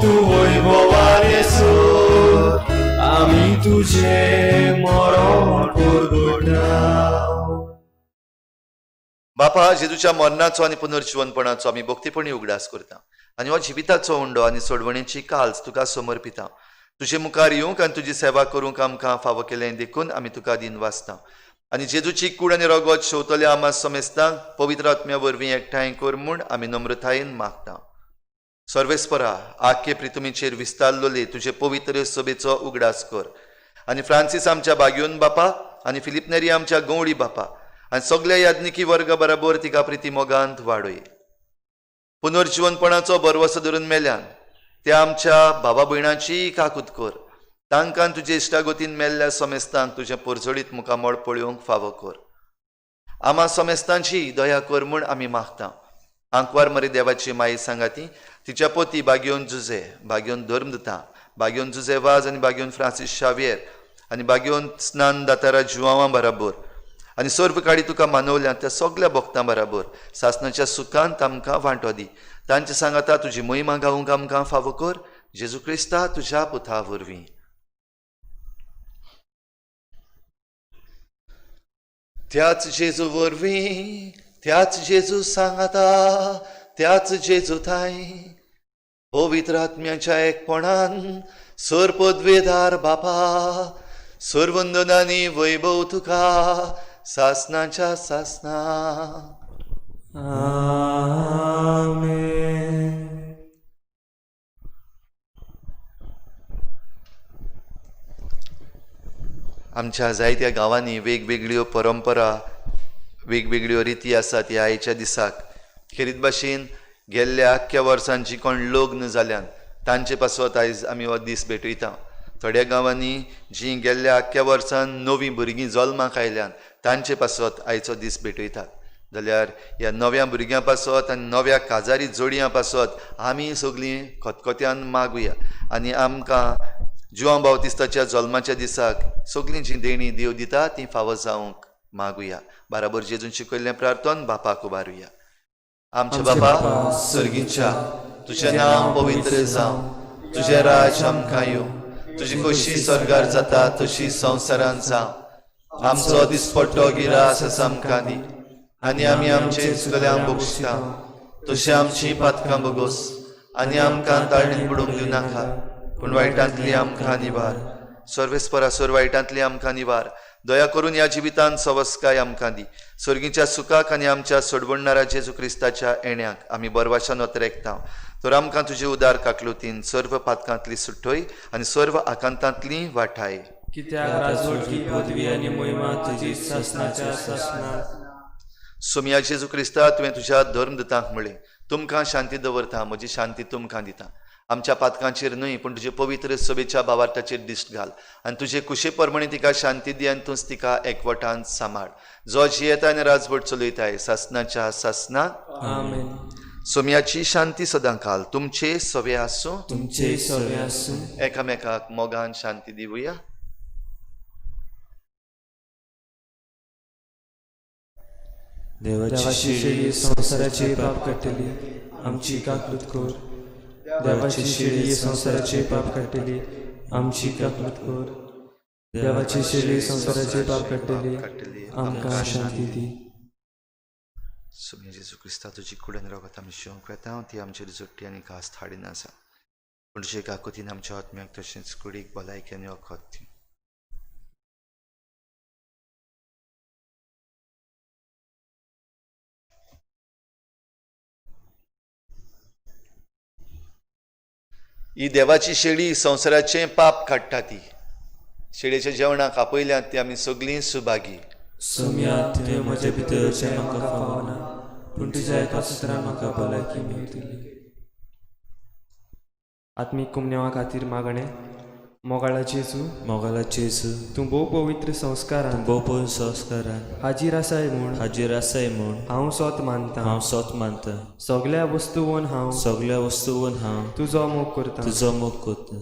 तू वैभवाने सोड आमी तुझे मरण परगोटा. बापा, जेजूच्या मरणाचो आनी पुनर्जीवनपणाचो आमी भक्तीपणी उगडास करता आनी हो जिविताचो उंडो आनी सोडवणेची काल्स तुका समर्पिता. तुजे मुखार येवंक आनी तुजी सेवा करूंक आमकां फावो केलें देखून आमी तुका दिन वाचता आनी जेजूची कूड आनी रगत शेवतल्या आमा समेस्तांक पवित्र आत्म्या वरवीं एकठांय कर म्हूण आमी नम्रतायेन मागता. सर्वेस्परा, आख्खे प्रितुमीचेर विस्तारलोले तुजे पवित्र सभेचो उगडास कर आनी फ्रांसीस आमच्या बागयोन बापा आनी फिलिप नेरी आमच्या गवळी बापा आनी सगळ्या याज्ञिकी वर्ग बराबर तिका प्रिती मोगांत वाडय. पुनर्जीवनपणाचो बरवसो धरून मेल्यान त्या आमच्या भावा भयणांची काकूत कर. तांकां तुजे इश्टागोतीन मेल्ल्या समेस्तांक तुजें परजडीत मुखामळ पळोवंक फावो कर. आमा समेस्तांची दया कर म्हूण आमी मागता. आंकवार मरे देवाची माई सांगाती, तिच्या पोती बागयोन जुजे, बागयोन धर्मदता, बागयोन जुजे वाज आनी बागयोन फ्रांसीस शावियर आनी बागयोन स्नान दातारा जुवांवां बराबर आनी सर्व काळी तुका मानवल्या त्या सगळ्या भक्तां बराबर सासणाच्या सुखांत आमकां वांटो दी. तांचे सांगाता तुजी महिमा गावूंक आमकां फावो कर. जेजू क्रिस्ता तुज्या पुता वरवीं. त्याच जेजू वरवीं त्याच जेजू सांगाता त्याच जेजू थाय पवित्र आत्म्याच्या एकपणान सर पदवेदार बापा सर्वंदनांनी वैभव तुका सासनाच्या सासना. आमेन. आमच्या जायत्या गांवांनी वेगवेगळ्यो परंपरा वेगवेगळ्यो रिती आसात ह्या आयच्या दिसाक. खेरीत भाशेन गेल्ल्या आख्ख्या वर्सान जी कोण लग्न जाल्यान तांचे पासत आयज आमी हो दीस भेटयता. थोड्या गांवांनी जी गेल्ल्या आख्ख्या वर्सान नवीं भुरगीं जल्माक आयल्यान तांचे पासत आयचो दीस भेटयतात. जाल्यार ह्या नव्या भुरग्यां पासत आनी नव्या काजारी जोडयां पासत आमी सगळीं खतखत्यान मागुया आनी आमकां जुआं बावतिस्ताच्या जल्माच्या दिसाक सगळीं जी देणी देव दिता ती फावो जावंक मागुया. बाराबर जेजून शिकयल्लें प्रार्थन बापाक उबारुया. आमचे बापा सर्गीच्या तुजें नांव पवित्र जावं, तुजें राज आमकां येवं, तुजी खोशी स्वर्गार जाता तशी संवसारांत जावं. आमचो दिसपट्टो गिरास आसा आमकां दी आनी आमी आमचे चुकल्यांक बक्षिता तशें आमची पातकां बगोस आनी आमकां ताळणेंत पडूंक दिवं नाका पूण वायटांतली आमकां निवार. सर्वेस्परासोर वायटांतली आमकां निवार. दया करून ह्या जिवितांत सवस्काय आमकां दी. सर्गीच्या सुखाक आनी आमच्या सोडवणाऱ्या जेजू क्रिस्ताच्या येण्याक आमी बरवाशान वतरेकता. तर आमकां तुजे उदार काकलुतीन सर्व पातकांतली सुट्टोय आनी सर्व आकांतांतली वाटाय. कित्याक राजवटी पदवी आनी मोहिमा तुजी सासनाच्या सासनात. सोम्या जेजू क्रिस्ता तुवें तुज्या धर्मदतांक म्हळें तुमकां शांती दवरता म्हजी शांती तुमकां दिता. आमच्या पातकांचेर न्हय पूण तुजे पवित्र सभेच्या भावार्थाचेर दिश्ट घाल आनी तुजे कुशे परमणी तिका शांती दी आनी तूंच तिका एकवटान सांबाळ. जो जियेता आनी राजवट चलयताय सासनाच्या सासनात. आमेन. सोम्याची शांती सदां घाल. तुमचे सवे आसूं, तुमचे सवे आसूं. एकामेकाक मोगान शांती दिवया. देवाची शेळी संसाराचे पाप काडटली आमची काकलूत कोर. देवाची शेळी संसाराचे पाप काडटली आमची काकलूत कोर. देवाची शेळी संसाराचे पाप काडटली आमकां शांती दी. सोम्या जेजू क्रिस्ता तुजी कुडन रगत आमी शिवंक येता ती आमचेर जोडटी आनी घास थाडीन आसा पूण तुजे काकुतीन आमच्या आत्म्याक तशेंच कुडीक भलायकी आनी वखद दी. ही देवाची शेळी संवसाराचें पाप काडटा. ती शेळयेच्या जेवणाक आपयल्यांत ती आमी सगळीं सुभागी. सोम्या तुवें म्हजे भितरचें म्हाका फावना पूण तुज्या एका सुत्रान म्हाका भलायकी मेळटली. आत्मीक कुमन्यावा खातीर मागणें. मोगाळा जेजू तूं भोव पवित्र संस्कारान हाजीर आसाय म्हूण हांव सोत मानता. सगळ्या वस्तूवन हांव तुजो मोग करता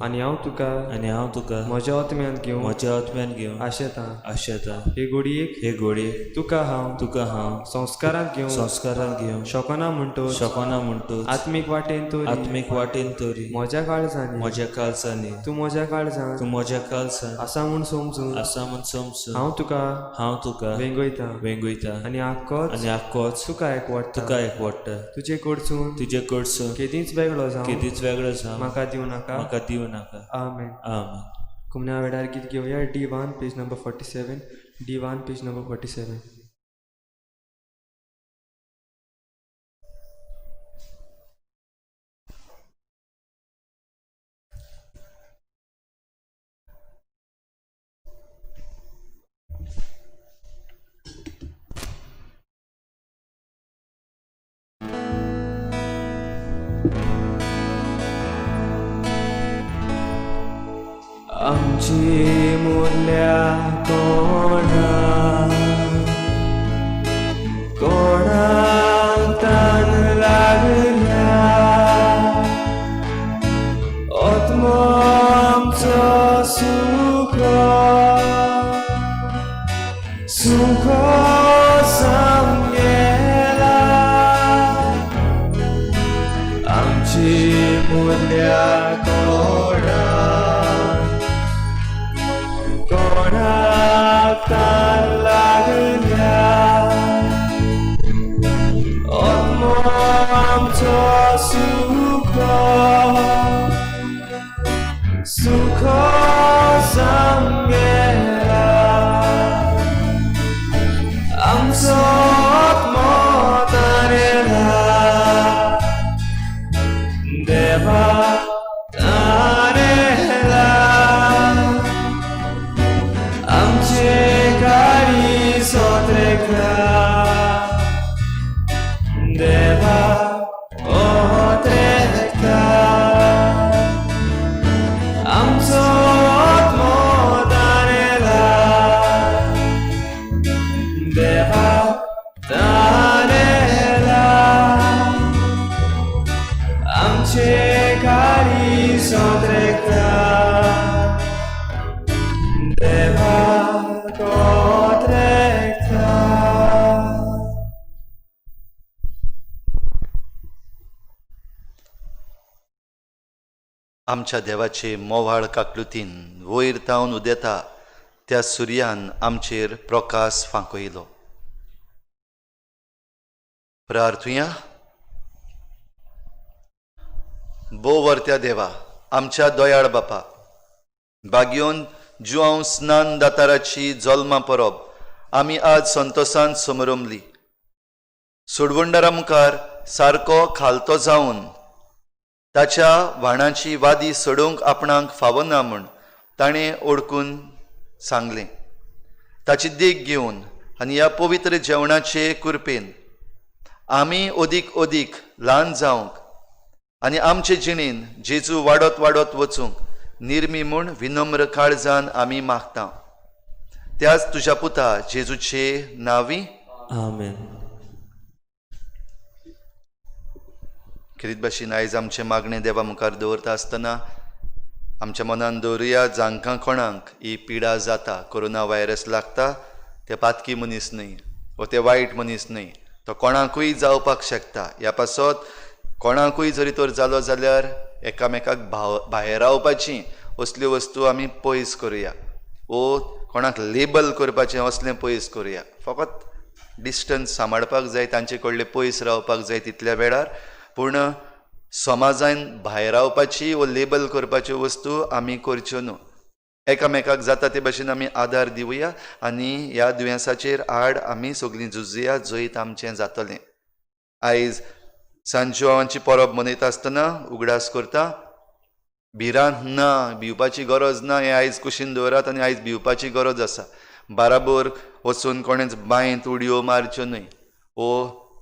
आनी हांव तुका म्हज्या आत्म्यान घेवन आशेतां. हे घोडयेक तुका हांव संस्कारांत घेवन शोकना म्हणटो आत्मीक वाटेन तोरी म्हज्या काळजांनी तूं म्हज्या काळजांत आसा म्हूण समजून हांव तुका वेंगयता आनी आक्कोच तुका एकवडटा. तुजे कडसून केदींच वेगळो जावं म्हाका दिवं नाका. आमेन. कुमन्या वेळार गीत घेवया. D1 page number 47. D1 page number 47. आमची मोरल्या कोणाक तान लागल्या आत्मो आमचो सुख सामगेला. आमची मोरल्या कोणाक तान सुख सांगेला आमचो आत्मो तारेला देवा तारेला आमचे गाडी सोत्रेका देवा ओत्रेका आमचो आत्मो तारेला देवा तारेला आमचे गाडी सोत्रेका देवा कोत्रेका. आमच्या देवाचे मोवाळ काकलुतीन वयर तावन उदेता त्या सुर्यान आमचेर प्रकाश फांकयलो. प्रार्थुया. बोवर्त्या देवा, आमच्या दोयाळ बापा, बागयोन जुआव स्नान दाताराची जल्मा परब आमी आज संतोषान समरमली. सुडवंडारा मुखार सारको खालतो जावन ताच्या व्हाणाची वादी सोडूंक आपणाक फावना म्हूण ताणें ओळखून सांगलें. ताची देख घेवन आनी ह्या पवित्र जेवणाचे कुरपेन आमी ओदीक ओदीक ल्हान जावंक आनी आमचे जिणेन जेजू वाडत वाडत वचूंक निर्मी म्हूण विनम्र काळजान आमी मागता. त्याच तुज्या पुता जेजूचे नांवी आमेन. खेरीत भाशेन आयज आमचे मागणें देवा मुखार दवरता आसतना आमच्या मनान दवरुया, जांकां कोणाक ही पिडा जाता, कोरोना व्हायरस लागता, ते पातकी मनीस न्हय वा ते वायट मनीस न्हय, तो कोणाकूय जावपाक शकता. ह्या पासत कोणाकूय जरी तर जालो जाल्यार एकामेकाक भायर रावपाची असल्यो वस्तू आमी पयस करुया, वो कोणाक लेबल करपाचें असलें पयस करुया. फकत डिस्टन्स सांबाळपाक जाय, तांचे कडले पयस रावपाक जाय तितल्या वेळार. पूण समाजान भायर रावपाची व लेबल करपाच्यो वस्तू आमी करच्यो न्हू. एकामेकाक जाता ते भाशेन आमी आदार दिवया आनी ह्या दुयेंसाचेर आड आमी सगळीं झुजया, जैत आमचें जातलें. आयज सांजवांची परब मनयता आसतना उगडास करता, भिरांत ना, भिवपाची गरज ना, हें आयज कुशीन दवरात आनी आयज भिवपाची गरज आसा. बाराबोर वचून कोणेच बांयत उडयो मारच्यो न्हय, वो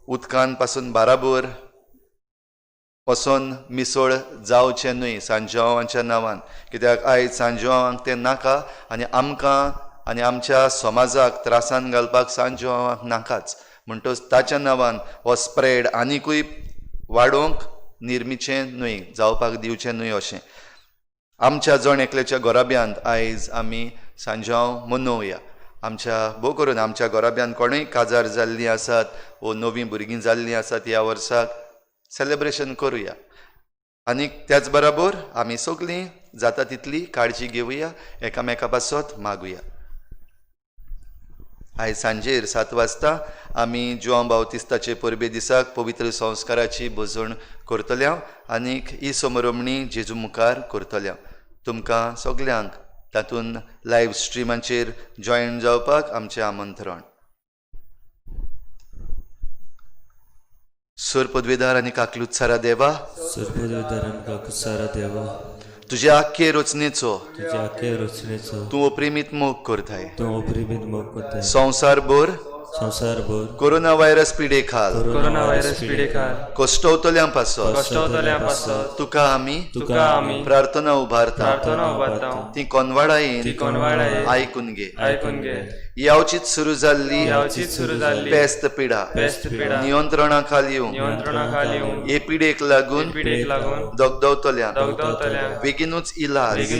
उदकान पासून बाराबोर वचोन मिसळ जावचें न्हय सांजवांच्या नांवान, कित्याक आयज सांजवांक तें नाका आनी आमकां आनी आमच्या समाजाक त्रासान घालपाक सांजवांक नाकाच. म्हणटच ताच्या नांवान हो स्प्रेड आनिकूय वाडोवंक निर्मीचें न्हय, जावपाक दिवचें न्हय. अशें आमच्या जण एकल्याच्या गोराब्यांत आयज आमी सांजवां मनोवया. आमच्या भोव करून आमच्या गोराब्यांत कोणूय काजार जाल्लीं आसात वो नवीं भुरगीं जाल्लीं आसात, ह्या वर्साक सेलेब्रेशन करुया. आनी त्याच बरोबर आमी सगळीं जाता तितली काळजी घेवया, एकामेका पासत मागुया. आयज सांजेर 7 वाजता आमी जुआंव बावतिस्ताचे परबे दिसाक पवित्र संस्काराची भोजवण करतल्या आनीक ही समरमणी जेजू मुखार करतल्या. तुमकां सगल्यांक तातूंत लायव्ह स्ट्रिमाचेर जॉयन जावपाक आमचें आमंत्रण. सुर पदवेदार आनी काकलूत सारा देवा, सारा देवा, तुज्या आख्खे रचनेचो तुझ्या आख्या रचनेचो तूं अप्रिमीत मोग करताय. तूं अप्रिमीत मोग करता. संवसारभर संवसारभर कोरोना व्हायरस पिडे खाल कोरोना व्हायरस पिडेखाल कश्टवतल्यां पासत तुका आमी प्रार्थना उबारता. ती कोनवाडायेन आयकून घे. यावचीत सुरू जाल्ली पेस्त पिडा नियंत्रणाखाल येवं हे पिडेक लागून दगदवतल्यां बेगीनूच इलाज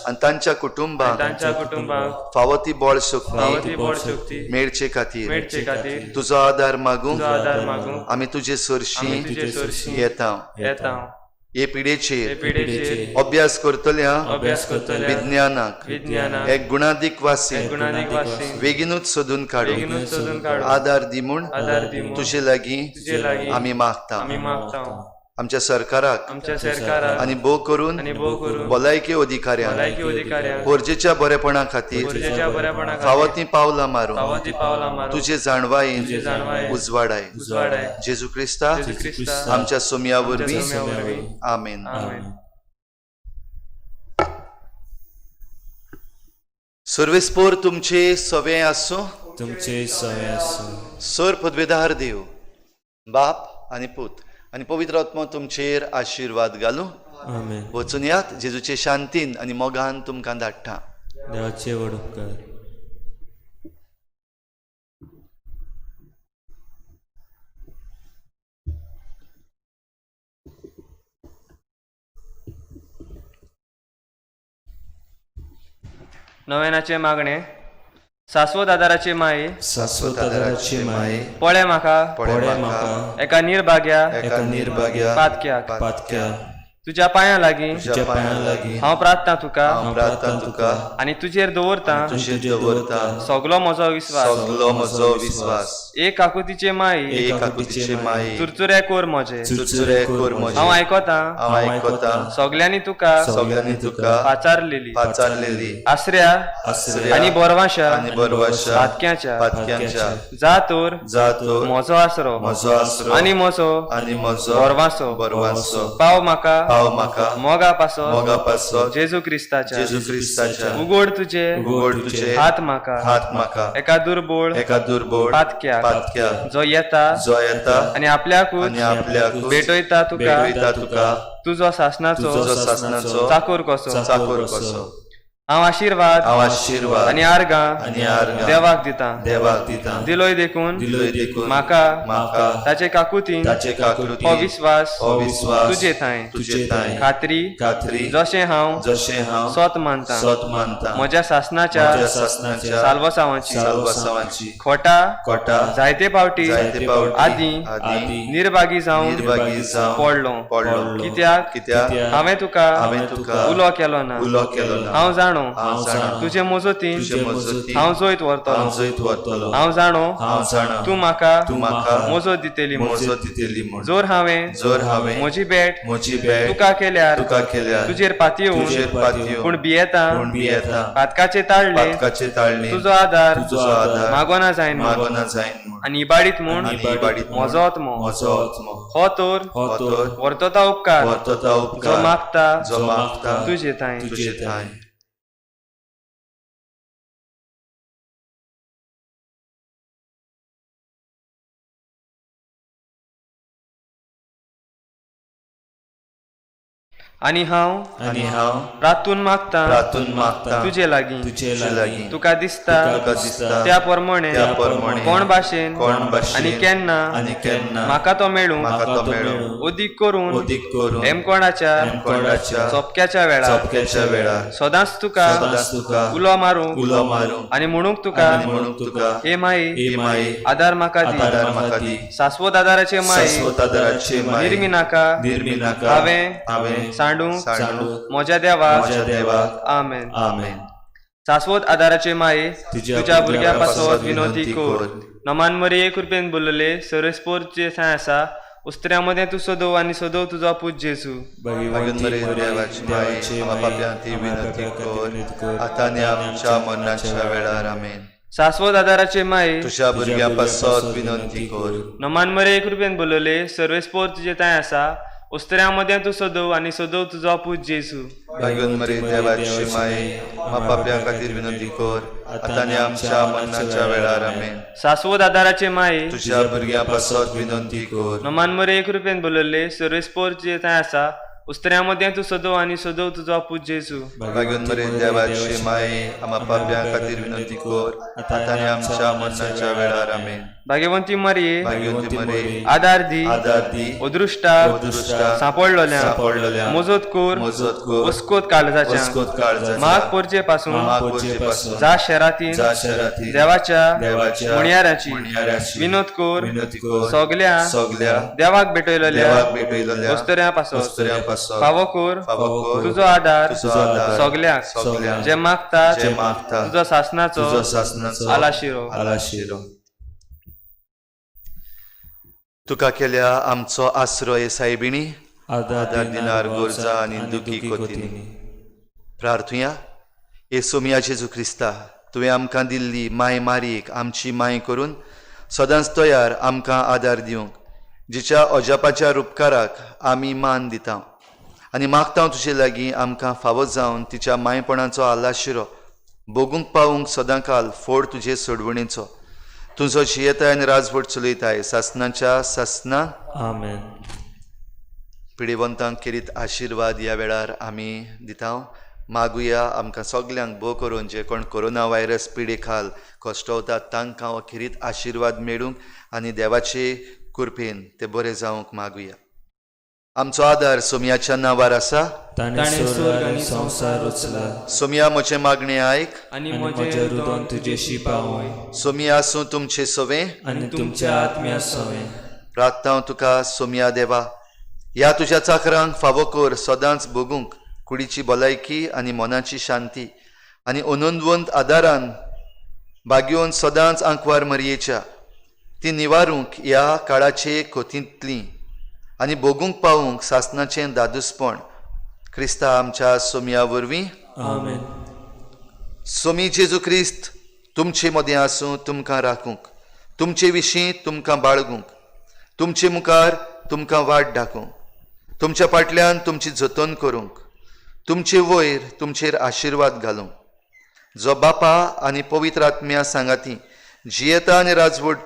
आनी तांच्या कुटुंबाक फावो ती बळ शक्ती मेळचे खातीर तुजो आदार मागूंक आमी तुजे सरशी येता. हे पिडेचेर अभ्यास करतल्या विज्ञानाक एक गुणादीक वासी बेगीनूच सोदून काडून आदार दी म्हूण तुजे लागीं आमी मागता. आमच्या सरकाराक आमच्या सरकाराक आनी भोव करून आणि भोव करून भलायकी अधिकाऱ्यांक भलायकी अधिकाऱ्यांक पोरजेच्या बरेपणा खातीर गरजेच्या बऱ्यापणा फावो ती पावलां मारून पावती पावला मारून तुझे जाणवायेन जाणवायेन उजवाडाय उजवाडाय जेजू क्रिस्ता जेजू क्रिस्ता आमच्या सोम्या वरवीं वरवीं आमेन. आमेन. सर्वेस्पोर तुमचे सवे आसूं. तुमचे सवे आसूं. सर पदवेदार देव बाप आनी पूत आनी पवित्र आत्मा तुमचेर आशिर्वाद घालूं. आमेन. वचून यात जेजूचे शांतीन आनी मोगान तुमकां धाडटा. देवाचे व्हड उपकार. नव्यानाचे मागणे शाश्वत आदाराचे माये शाश्वत आदाराचे माये पळे म्हाका पळे म्हाका एका निर्भाग्या एका निर्भाग्या पातक्याक पातक्या तुझ्या पांया लागीं तुझ्या पांयां लागीं हांव प्रार्थना तुका हांव प्रार्थना तुका आनी तुजेर दवरता तुजेर दवरता सगलो म्हजो विस्वास. सगलो म्हजो विस्वास. एक आकुतीचे माई एक आकुतीचे माये चुरचुरे कोर म्हजे चुरचुरे कोर म्हजे. हांव आयकोता हांव आयकोता सगल्यांनी तुका सगळ्यांनी तुका पाचारलेली पाचारलेली आसऱ्या आसऱ्या आनी बोरवाशा आनी बरवाशा पातक्याच्या पातक्यांच्या जा तोर जातो म्हजो आसरो म्हजो आसरो आनी म्हजो आनी म्हजो बोरवासो बरवासो. पाव म्हाका पाव म्हाका मोगा पासो मोगा पासो जेजू क्रिस्ताच्या जेजू क्रिस्ताच्या उगोड तुजे उगोड तुजे हात म्हाका हात म्हाका एका दुर्बळ एका दुर्बळ पातक्याक पातक्या जो येता जो येता आनी आपल्याकूच आनी आपल्याक भेटयता तुका भेटयता तुका तुजो शासनाचो तुजो शासनाचो चाकोर कसो. चाकोर कसो. हांव आशीर्वाद हांव आशिर्वाद आनी आर्गां आनी आर्गां देवाक दिता. देवाक दिता. दिलोय देखून दिलोय देखून म्हाका म्हाका ताचे काकुतीन ताचे काकुती हो विस्वास अविस्वास तुजे थंय तुजे थंय खात्री खात्री जशें हांव जशें हांव स्वत मानता स्वत मानता म्हज्या शासनाच्या म्हज्या शासनाच्या साल्वसावांची साल्वसावांची खोटा कोटा जायते फावटी जायते फावटी आदी निर्भागी जावन निर्भागी जावन पडलो. पडलो. कित्याक हांवें तुका तुका उलो केलो ना. उलो केलो ना. हांव जाणो हांव जाणा तुजे मजतीन तुजे मजतीन हांव जैत हांव व्हरतलो. जैत व्हरतलो. हांव जाणो हांव जाणा तूं म्हाका तूं म्हाका मोजत दितेली म्हूण. मोजो दितेली म्हूण. जोर हांवें म्हजी भेट म्हजी भेट तुका केल्यार तुका केल्यार तुजेर पातयेवन तुजेर पातयेवन पूण भियेता पूण भियेता पातकाचे ताळले पातकाचे ताळणी तुजो आदार तुजो आदार मागोना जायन म्हूण. मागोना जायन म्हूण. आनी इबाडीत म्हूण आनी इबाडीत म्हूण. म्हजो आत्मो म्हजो आत्मो हो तोर हो तर वर्तता उपकार वर्तता जो उपकार मागता जो मागता तुजे थंय. तुजे थंय. आनी हांव रातून मागता मागता तुजे लागीं तुजे लागीं तुका दिसता त्या प्रमाणे कोण भाशेन आनी केन्ना म्हाका तो मेळूं उदीक करून हेमकोणाच्या चोपक्याच्या वेळार सदांच तुका उलो मारूंक आनी म्हणूंक तुका हे माई आदार म्हाका दी. शाश्वत आदाराचे माई निर्मी नाका हांवें सांडूंक म्हज्या देवाक आमेन. शाश्वत आदाराचे माये तुझ्या भुरग्या पासत विनोदी कोर. नमान मरी एक रुपयान बोलले सरस्पोरचे थंय आसा उस्त्र्या मदें तूं सोदव आनी सोदव तुजो पूज जेजू. आता आनी आमच्या मरणाच्या वेळार आमेन. शाश्वत आदाराचे माये तुझ्या भुरग्या पासत विनंती कर. नमान मरे एक रुपयान बोलले सर्वेस्पोर तुजे थंय आसा उस्त्र्या मदें तूं सोदव आनी सोदव तुजो पूज जेजू. भाग्यवन मरे देवाची माये पाप्यां खातीर विनंती कर. आता आनी आमच्या मरणाच्या वेळार आमेन. शाश्वत आदाराचे माये तुझ्या भुरग्या पासत विनंती कर. नमान मरे एक रुपयान बोलले सर्वेस्पोर तुजे थंय आसा उस्त्र्या मदें तूं सोदव आनी सोदव तुजो पूज जेजू. भाग्यवन मरे देवाची माये पाप्यां खातीर विनंती कर. आता आनी आमच्या मरणाच्या वेळार आमेन. भाग्यवंती मरिये भाग्यवंती मरे आदार दी उदृष्टा सापडलेल्या मजत कोर वस्कोत काळजाच्या माग पोरचे पासून जा शहरातीन देवाच्या मुणयाराची विनोद कोर सगल्या देवाक भेटयलेल्या वस्तऱ्या पासून फावो कोर तुजो आदार सगल्याक जे मागतात तुजो शासनाचो आलाशिरो. तुका केल्या आमचो आसरो हे सायबिणी आदार दिनार गोरजा आनी दुखी कोतीनी प्रार्थुया येसू मिया जेजू क्रिस्ता तुवें आमकां दिल्ली माय मारीक आमची माय करून सदांच तयार आमकां आदार दिवंक जिच्या अजापाच्या उपकाराक आमी मान दिता आनी मागता तुजे लागीं आमकां फावो जावन तिच्या मायपणाचो आलाशिरो भोगूंक पावूंक सदांकाल फोड तुजे सोडवणेचो तुजो जियेताय आनी राजवट चलयताय सासनाच्या सासनान आमेन. पिडेवंतांक किरीत आशिर्वाद ह्या वेळार आमी दिता मागुया आमकां सगल्यांक भोव करून जे कोण कोरोना व्हायरस पिडे खाल कश्टवतात तांकां हो किरीत आशिर्वाद मेळूंक आनी देवाचे कृपेन ते बरे जावंक मागुया. आमचो आदार सोमयाच्या नांवार आसा. ताणें स्वर्ग आनी संवसार रचला. सोमया म्हजें मागणें आयक आनी आनी म्हजें म्हजें रुदन तुजेशी पावय. सोमया आसूं तुमचें सवें आनी तुमच्या आत्म्या सवें. प्रार्थना तुका सोमया देवा ह्या तुज्या चाकरांक फावो कर सदांच भोगूंक कुडीची भलायकी आनी मनाची शांती आनी अनंदवंत आदारान बागयोन सदांच आंकवार मरयेच्या ती निवारूंक ह्या काळाचे खोतींतली आनी भोगूंक पावूंक सासनाचें दादूसपण क्रिस्ता आमच्या सोमया वरवीं. आमेन. सोमी जेजू क्रिस्त तुमचे मदें आसूं तुमकां राखूंक तुमचे विशीं तुमकां बाळगूंक तुमचे मुखार तुमकां वाट दाखोवंक तुमच्या फाटल्यान तुमची जतन करूंक तुमचे वयर तुमचेर आशिर्वाद घालूंक जो बापा आनी पवित्र आत्म्या सांगाती जियेता आनी राजवट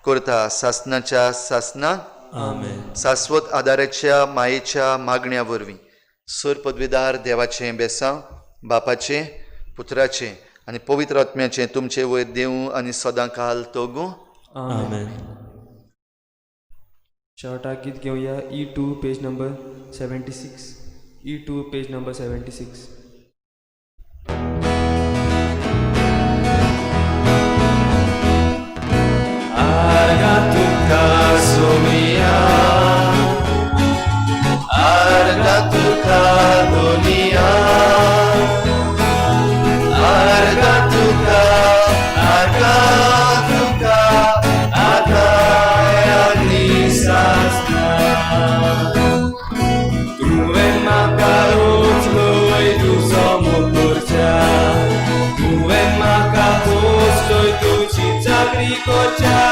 करता सासनाच्या सासनान आमेन. शाश्वत आदाराच्या मायेच्या मागण्या वरवीं सर पदवीदार देवाचें बेसांव बापाचें पुत्राचें आनी पवित्र आत्म्याचें तुमचे वयर देवूं आनी सदां काल तोगूं. आमेन. शॉर्ट गीत घेऊया E2 page number 76. E2 page number 76. Arga tuka somia, arga tuka dunia, arga tuka, agaya nisasna. Tuve makarut loi tu somokurcha, tuve makatus loi tu cicakri kocha.